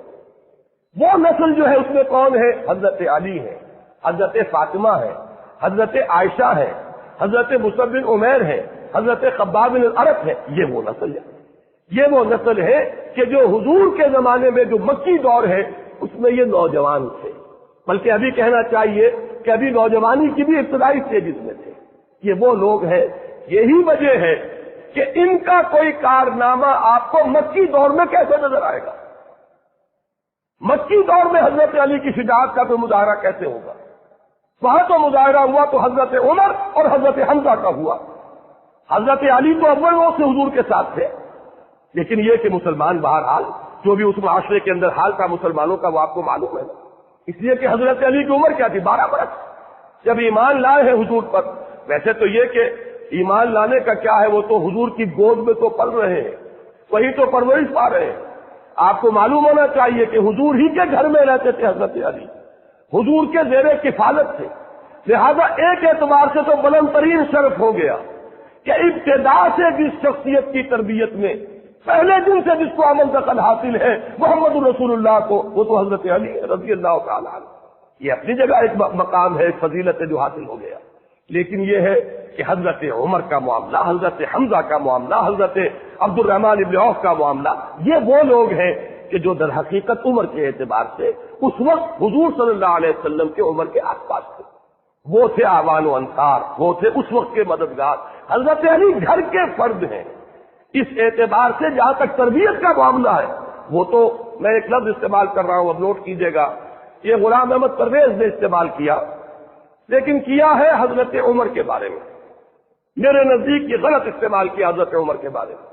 وہ نسل جو ہے اس میں کون ہے؟ حضرت علی ہے، حضرت فاطمہ ہے، حضرت عائشہ ہے، حضرت مصعب بن عمیر ہے، حضرت خباب بن الارت ہے۔ یہ وہ نسل ہے، یہ وہ نسل ہے کہ جو حضور کے زمانے میں جو مکی دور ہے اس میں یہ نوجوان تھے، بلکہ ابھی کہنا چاہیے کہ ابھی نوجوانی کی بھی ابتدائی اسٹیجز میں تھے۔ یہ وہ لوگ ہیں، یہی وجہ ہے کہ ان کا کوئی کارنامہ آپ کو مکی دور میں کیسے نظر آئے گا؟ مکی دور میں حضرت علی کی شجاعت کا تو مظاہرہ کیسے ہوگا؟ وہاں تو مظاہرہ ہوا تو حضرت عمر اور حضرت حمزہ کا ہوا۔ حضرت علی تو اول وہ سے حضور کے ساتھ تھے، لیکن یہ کہ مسلمان بہرحال جو بھی اس معاشرے کے اندر حال تھا مسلمانوں کا وہ آپ کو معلوم ہے، اس لیے کہ حضرت علی کی عمر کیا تھی؟ 12 برس جب ایمان لائے ہیں حضور پر۔ ویسے تو یہ کہ ایمان لانے کا کیا ہے، وہ تو حضور کی گود میں تو پل رہے ہیں، وہی تو پرورش پا رہے ہیں۔ آپ کو معلوم ہونا چاہیے کہ حضور ہی کے گھر میں رہتے تھے حضرت علی، حضور کے زیر کفالت تھے، لہذا ایک اعتبار سے تو بلند ترین شرف ہو گیا کہ ابتدا سے جس شخصیت کی تربیت میں پہلے دن سے جس کو عمل دخل حاصل ہے محمد الرسول اللہ کو، وہ تو حضرت علی رضی اللہ تعالیٰ عنہ۔ یہ اپنی جگہ ایک مقام ہے، ایک فضیلت ہے جو حاصل ہو گیا، لیکن یہ ہے کہ حضرت عمر کا معاملہ، حضرت حمزہ کا معاملہ، حضرت عبد الرحمن ابن عوف کا معاملہ، یہ وہ لوگ ہیں کہ جو در حقیقت عمر کے اعتبار سے اس وقت حضور صلی اللہ علیہ وسلم کے عمر کے آس پاس تھے، وہ تھے اعوان و انصار، وہ تھے اس وقت کے مددگار۔ حضرت علی گھر کے فرد ہیں، اس اعتبار سے جہاں تک تربیت کا معاملہ ہے، وہ تو میں ایک لفظ استعمال کر رہا ہوں، اب نوٹ کیجئے گا، یہ غلام احمد پرویز نے استعمال کیا، لیکن کیا ہے حضرت عمر کے بارے میں۔ میرے نزدیک یہ غلط استعمال کیا حضرت عمر کے بارے میں۔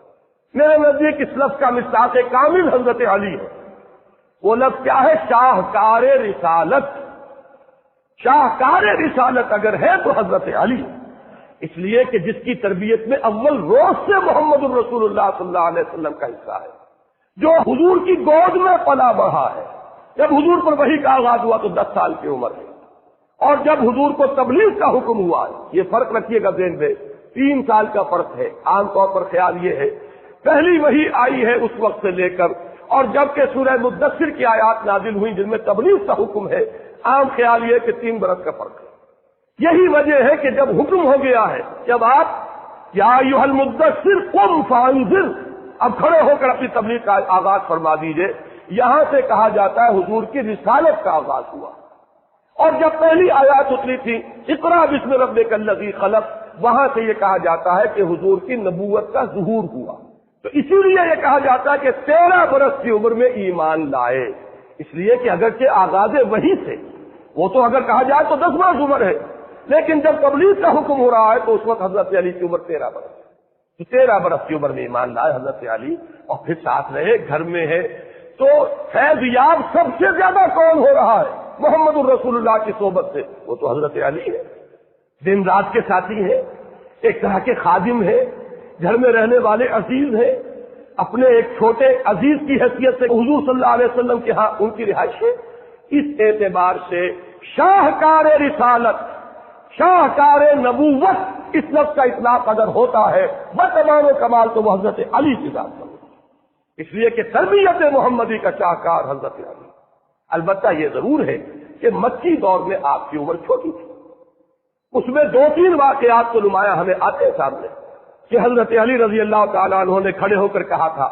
میرے نزدیک اس لفظ کا مصداق کامل حضرت علی ہے۔ وہ لفظ کیا ہے؟ شاہکار رسالت۔ شاہکار رسالت اگر ہے تو حضرت علی، اس لیے کہ جس کی تربیت میں اول روز سے محمد الرسول اللہ صلی اللہ علیہ وسلم کا حصہ ہے، جو حضور کی گود میں پلا بڑھا ہے۔ جب حضور پر وحی کا آغاز ہوا تو 10 سال کی عمر ہے، اور جب حضور کو تبلیغ کا حکم ہوا، یہ فرق رکھیے گا ذہن میں، 3 سال کا فرق ہے۔ عام طور پر خیال یہ ہے پہلی وحی آئی ہے اس وقت سے لے کر، اور جب کہ سورہ مدثر کی آیات نازل ہوئی جن میں تبلیغ کا حکم ہے، عام خیال یہ کہ 3 برس کا فرق ہے۔ یہی وجہ ہے کہ جب حکم ہو گیا ہے، جب آپ یا ایھا المدثر قم فانذر، اب کھڑے ہو کر اپنی تبلیغ کا آغاز فرما دیجئے، یہاں سے کہا جاتا ہے حضور کی رسالت کا آغاز ہوا۔ اور جب پہلی آیات اتری تھی اقرأ بسم ربک الذی خلق، وہاں سے یہ کہا جاتا ہے کہ حضور کی نبوت کا ظہور ہوا۔ تو اسی لیے یہ کہا جاتا ہے کہ 13 برس کی عمر میں ایمان لائے، اس لیے کہ اگرچہ آغاز وحی سے وہ تو اگر کہا جائے تو 10 برس عمر ہے، لیکن جب تبلیغ کا حکم ہو رہا ہے تو اس وقت حضرت علی کی عمر 13 برس ہے۔ تو 13 برس کی عمر میں ایمان لائے حضرت علی، اور پھر ساتھ رہے، گھر میں ہے۔ تو فیض یاب سب سے زیادہ کون ہو رہا ہے محمد الرسول اللہ کی صحبت سے؟ وہ تو حضرت علی ہے۔ دن رات کے ساتھی ہیں، ایک طرح کے خادم ہیں، گھر میں رہنے والے عزیز ہیں، اپنے ایک چھوٹے عزیز کی حیثیت سے حضور صلی اللہ علیہ وسلم کے ہاں ان کی رہائش ہے۔ اس اعتبار سے شاہکار رسالت، شاہکار نبوت، اس لفظ کا اطلاق اگر ہوتا ہے بتمام و کمال تو وہ حضرت علی کی ذات ہے، اس لیے کہ تربیت محمدی کا شاہکار حضرت علی۔ البتہ یہ ضرور ہے کہ مکی دور میں آپ کی عمر چھوٹی تھی، اس میں 2-3 واقعات تو نمایاں ہمیں آتے ہیں سامنے کہ حضرت علی رضی اللہ تعالیٰ عنہ نے کھڑے ہو کر کہا تھا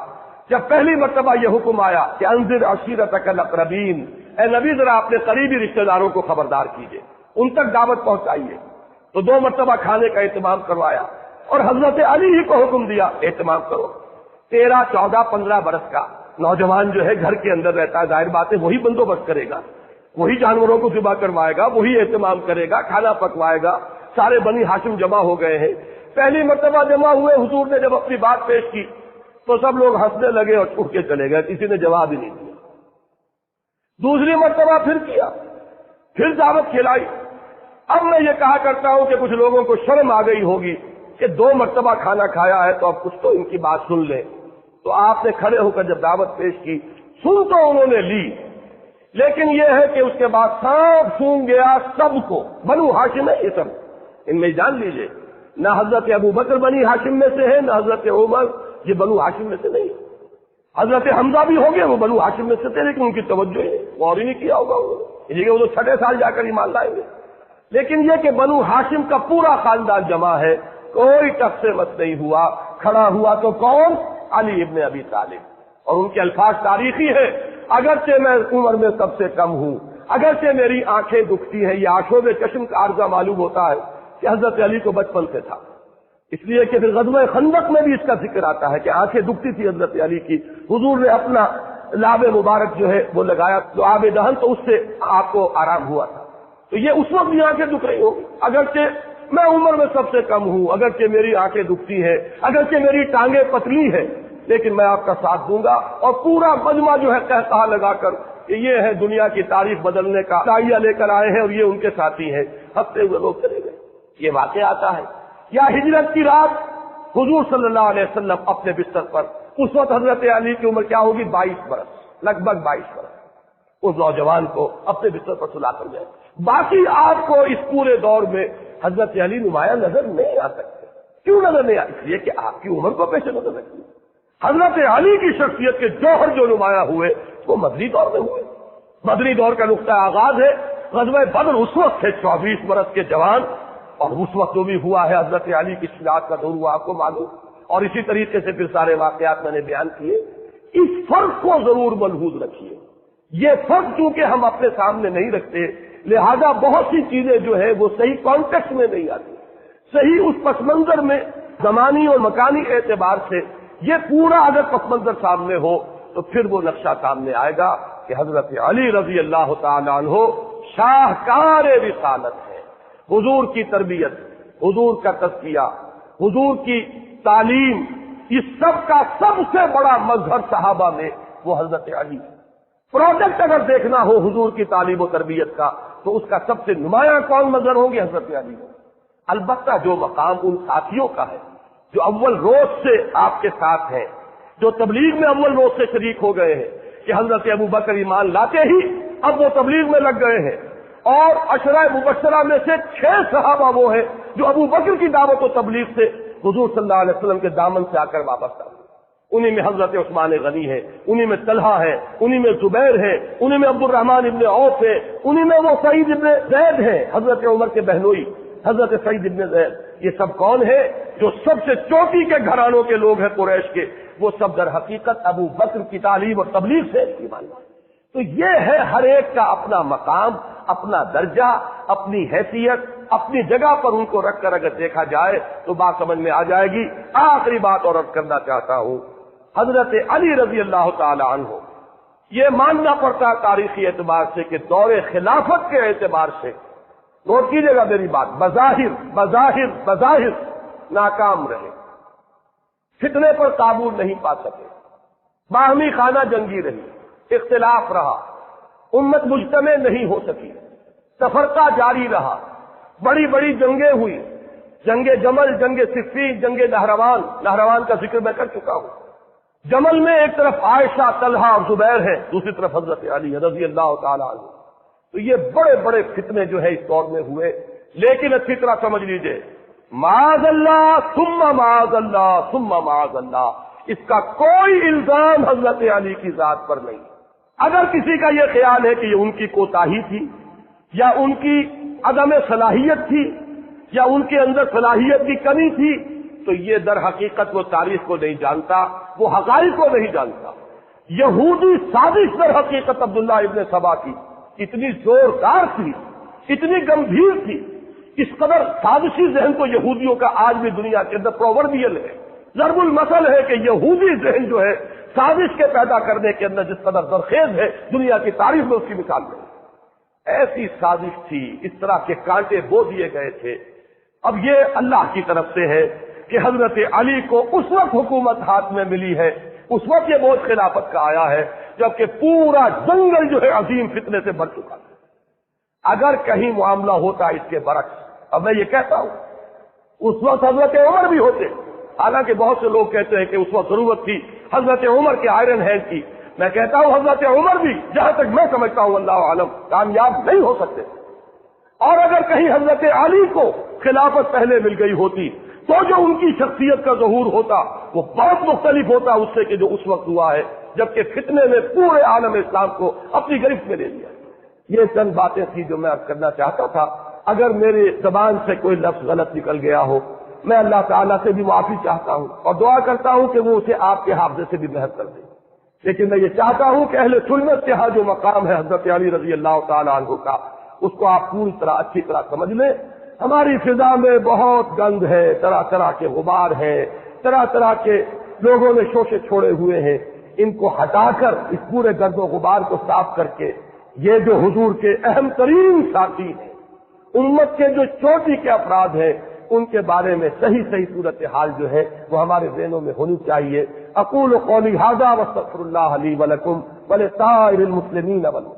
جب پہلی مرتبہ یہ حکم آیا کہ انذر عشیرتک الاقربین، اے نبی ذرا اپنے قریبی رشتہ داروں کو خبردار کیجئے، ان تک دعوت پہنچائیے۔ تو 2 مرتبہ کھانے کا اہتمام کروایا، اور حضرت علی ہی کو حکم دیا اہتمام کرو۔ 13, 14, 15 برس کا نوجوان جو ہے گھر کے اندر رہتا ہے، ظاہر بات ہے وہی بندوبست کرے گا، وہی جانوروں کو ذبح کروائے گا، وہی اہتمام کرے گا، کھانا پکوائے گا۔ سارے بنی ہاشم جمع ہو گئے ہیں۔ پہلی مرتبہ جمع ہوئے، حضور نے جب اپنی بات پیش کی تو سب لوگ ہنسنے لگے اور اٹھ کے چلے گئے، کسی نے جواب ہی نہیں دیا۔ دوسری مرتبہ پھر کیا، پھر دعوت کھلائی۔ اب میں یہ کہا کرتا ہوں کہ کچھ لوگوں کو شرم آ گئی ہوگی کہ 2 مرتبہ کھانا کھایا ہے تو اب کچھ تو ان کی بات سن لیں۔ تو آپ نے کھڑے ہو کر جب دعوت پیش کی، سن تو انہوں نے لی، لیکن یہ ہے کہ اس کے بعد سانپ سون گیا سب کو۔ بنو ہاشم ہے یہ سب، ان میں جان لیجئے، نہ حضرت ابو بکر بنی ہاشم میں سے ہے، نہ حضرت عمر، یہ بنو ہاشم میں سے نہیں۔ حضرت حمزہ بھی ہو گئے، وہ بنو ہاشم میں سے تھے، لیکن ان کی توجہ غور ہی نہیں کیا ہوگا انہوں نے، کہ وہ تو 6 سال جا کر ایمان لائیں گے۔ لیکن یہ کہ بنو ہاشم کا پورا خاندان جمع ہے، کوئی ٹک سے مت نہیں ہوا۔ کھڑا ہوا تو کون؟ علی ابن ابی طالب، اور ان کے الفاظ تاریخی ہیں، اگرچہ میں عمر میں سب سے کم ہوں، اگرچہ میری آنکھیں دکھتی ہیں، یہ آنکھوں میں چشم کا عارضہ معلوم ہوتا ہے کہ حضرت علی کو بچپن سے تھا، اس لیے کہ پھر غزوہ خندق میں بھی اس کا ذکر آتا ہے کہ آنکھیں دکھتی تھی حضرت علی کی۔ حضور نے اپنا لاب مبارک جو ہے وہ لگایا تو آب دہن، تو اس سے آپ کو آرام ہوا تھا۔ تو یہ اس وقت بھی آنکھیں دکھ رہی ہوگی، اگرچہ میں عمر میں سب سے کم ہوں، اگرچہ میری آنکھیں دکھتی ہیں، اگرچہ میری ٹانگیں پتلی ہیں، لیکن میں آپ کا ساتھ دوں گا۔ اور پورا مجمع جو ہے کہا لگا کر کہ یہ ہے دنیا کی تاریخ بدلنے کا داعیہ لے کر آئے ہیں اور یہ ان کے ساتھی ہیں، ہفتے ہوئے لوگ چلے گئے۔ یہ واقعہ آتا ہے۔ یا ہجرت کی رات حضور صلی اللہ علیہ وسلم اپنے بستر پر، اس وقت حضرت علی کی عمر کیا ہوگی؟ 22 برس، لگ بھگ 22 برس۔ اس نوجوان کو اپنے بستر پر سلا کر جائے۔ باقی آپ کو اس پورے دور میں حضرت علی نمایاں نظر نہیں آ سکتے۔ کیوں نظر نہیں آ؟ اس لیے کہ آپ کی عمر کو پیش نظر رکھیے، حضرت علی کی شخصیت کے جوہر جو نمایاں ہوئے وہ مدنی دور میں ہوئے. مدنی دور کا نقطہ آغاز ہے غزوہ بدر. اس وقت تھے 24 برس کے جوان, اور اس وقت جو بھی ہوا ہے حضرت علی کی شجاعت کا دور ہوا آپ کو معلوم, اور اسی طریقے سے پھر سارے واقعات میں نے بیان کیے. اس فرق کو ضرور ملحوظ رکھیے. یہ فرق چونکہ ہم اپنے سامنے نہیں رکھتے, لہذا بہت سی چیزیں جو ہے وہ صحیح کانٹیکسٹ میں نہیں آتی, صحیح اس پس منظر میں زمانی اور مکانی اعتبار سے یہ پورا اگر پس منظر سامنے ہو تو پھر وہ نقشہ سامنے آئے گا کہ حضرت علی رضی اللہ تعالیٰ عنہ شاہکار رسالت ہے. حضور کی تربیت, حضور کا تزکیہ, حضور کی تعلیم, اس سب کا سب سے بڑا مظہر صحابہ میں وہ حضرت علی. پروجیکٹ اگر دیکھنا ہو حضور کی تعلیم و تربیت کا تو اس کا سب سے نمایاں کون مظہر ہوں گے؟ حضرت علی. البتہ جو مقام ان ساتھیوں کا ہے جو اول روز سے آپ کے ساتھ ہیں, جو تبلیغ میں اول روز سے شریک ہو گئے ہیں, کہ حضرت ابو بکر ایمان لاتے ہی اب وہ تبلیغ میں لگ گئے ہیں, اور عشرہ مبشرہ میں سے 6 صحابہ وہ ہیں جو ابو بکر کی دعوت و تبلیغ سے حضور صلی اللہ علیہ وسلم کے دامن سے آ کر واپس آئے. انہی میں حضرت عثمان غنی ہے, انہی میں طلحہ ہے, انہی میں زبیر ہے, انہی میں عبد الرحمن ابن عوف ہے, انہی میں وہ سعید ابن زید ہے, حضرت عمر کے بہنوئی حضرت سعید ابن زید. یہ سب کون ہے؟ جو سب سے چوٹی کے گھرانوں کے لوگ ہیں قریش کے, وہ سب در حقیقت ابو بکر کی تعلیم اور تبلیغ سے ایمان لائے. تو یہ ہے ہر ایک کا اپنا مقام, اپنا درجہ, اپنی حیثیت, اپنی جگہ پر ان کو رکھ کر اگر دیکھا جائے تو بات سمجھ میں آ جائے گی. آخری بات اور عرض کرنا چاہتا ہوں, حضرت علی رضی اللہ تعالی عنہ یہ ماننا پڑتا ہے تاریخی اعتبار سے کہ دور خلافت کے اعتبار سے, نوٹ کیجیے گا میری بات, بظاہر ناکام رہے, فتنے پر قابو نہیں پا سکے, باہمی خانہ جنگی رہی, اختلاف رہا, امت مجتمع نہیں ہو سکی, تفرقہ جاری رہا, بڑی بڑی جنگیں ہوئی, جنگ جمل, جنگ صفین, جنگ نہروان کا ذکر میں کر چکا ہوں. جمل میں ایک طرف عائشہ, طلحہ اور زبیر ہے, دوسری طرف حضرت علی رضی اللہ تعالی عنہ. تو یہ بڑے بڑے فتنے جو ہے اس دور میں ہوئے, لیکن اچھی طرح سمجھ لیجئے, معاذ اللہ ثم معاذ اللہ ثم معاذ اللہ, اس کا کوئی الزام حضرت علی کی ذات پر نہیں. اگر کسی کا یہ خیال ہے کہ یہ ان کی کوتاہی تھی, یا ان کی عدم صلاحیت تھی, یا ان کے اندر صلاحیت کی کمی تھی, تو یہ در حقیقت وہ تاریخ کو نہیں جانتا, وہ حقائق کو نہیں جانتا. یہودی سازش در حقیقت عبداللہ ابن سبا کی اتنی زوردار تھی, اتنی گمبھیر تھی, اس قدر سازشی ذہن تو یہودیوں کا آج بھی دنیا کے اندر پرووربیل ہے, ضرب المثل ہے کہ یہودی ذہن جو ہے سازش کے پیدا کرنے کے اندر جس قدر زرخیز ہے, دنیا کی تاریخ میں اس کی مثال نہیں. ایسی سازش تھی, اس طرح کے کانٹے بو دیے گئے تھے. اب یہ اللہ کی طرف سے ہے کہ حضرت علی کو اس وقت حکومت ہاتھ میں ملی ہے, اس وقت یہ بوجھ خلافت کا آیا ہے جبکہ پورا جنگل جو ہے عظیم فتنے سے بھر چکا ہے. اگر کہیں معاملہ ہوتا اس کے برعکس, اب میں یہ کہتا ہوں اس وقت حضرت عمر بھی ہوتے, حالانکہ بہت سے لوگ کہتے ہیں کہ اس وقت ضرورت تھی حضرت عمر کے آئرن ہینڈ کی. میں کہتا ہوں حضرت عمر بھی جہاں تک میں سمجھتا ہوں اللہ عالم کامیاب نہیں ہو سکتے. اور اگر کہیں حضرت علی کو خلافت پہلے مل گئی ہوتی تو جو ان کی شخصیت کا ظہور ہوتا وہ بہت مختلف ہوتا اس سے کہ جو اس وقت ہوا ہے, جبکہ فتنے میں پورے عالم اسلام کو اپنی گرفت میں لے لیا. یہ چند باتیں تھی جو میں عرض کرنا چاہتا تھا. اگر میری زبان سے کوئی لفظ غلط نکل گیا ہو, میں اللہ تعالیٰ سے بھی معافی چاہتا ہوں اور دعا کرتا ہوں کہ وہ اسے آپ کے حافظے سے بھی محفوظ کر دے. لیکن میں یہ چاہتا ہوں کہ اہل سنت کے ہاں جو مقام ہے حضرت علی رضی اللہ تعالیٰ عنہ کا, اس کو آپ پوری طرح اچھی طرح سمجھ لیں. ہماری فضا میں بہت گند ہے, طرح طرح کے غبار ہیں, طرح طرح کے لوگوں نے شوشے چھوڑے ہوئے ہیں. ان کو ہٹا کر اس پورے گرد و غبار کو صاف کر کے یہ جو حضور کے اہم ترین ساتھی ہیں, امت کے جو چوٹی کے افراد ہیں, ان کے بارے میں صحیح صورتحال جو ہے وہ ہمارے ذہنوں میں ہونی چاہیے. اقول قولی ھذا واستغفر اللہ لی ولکم ولسائر المسلمین والمسلمات.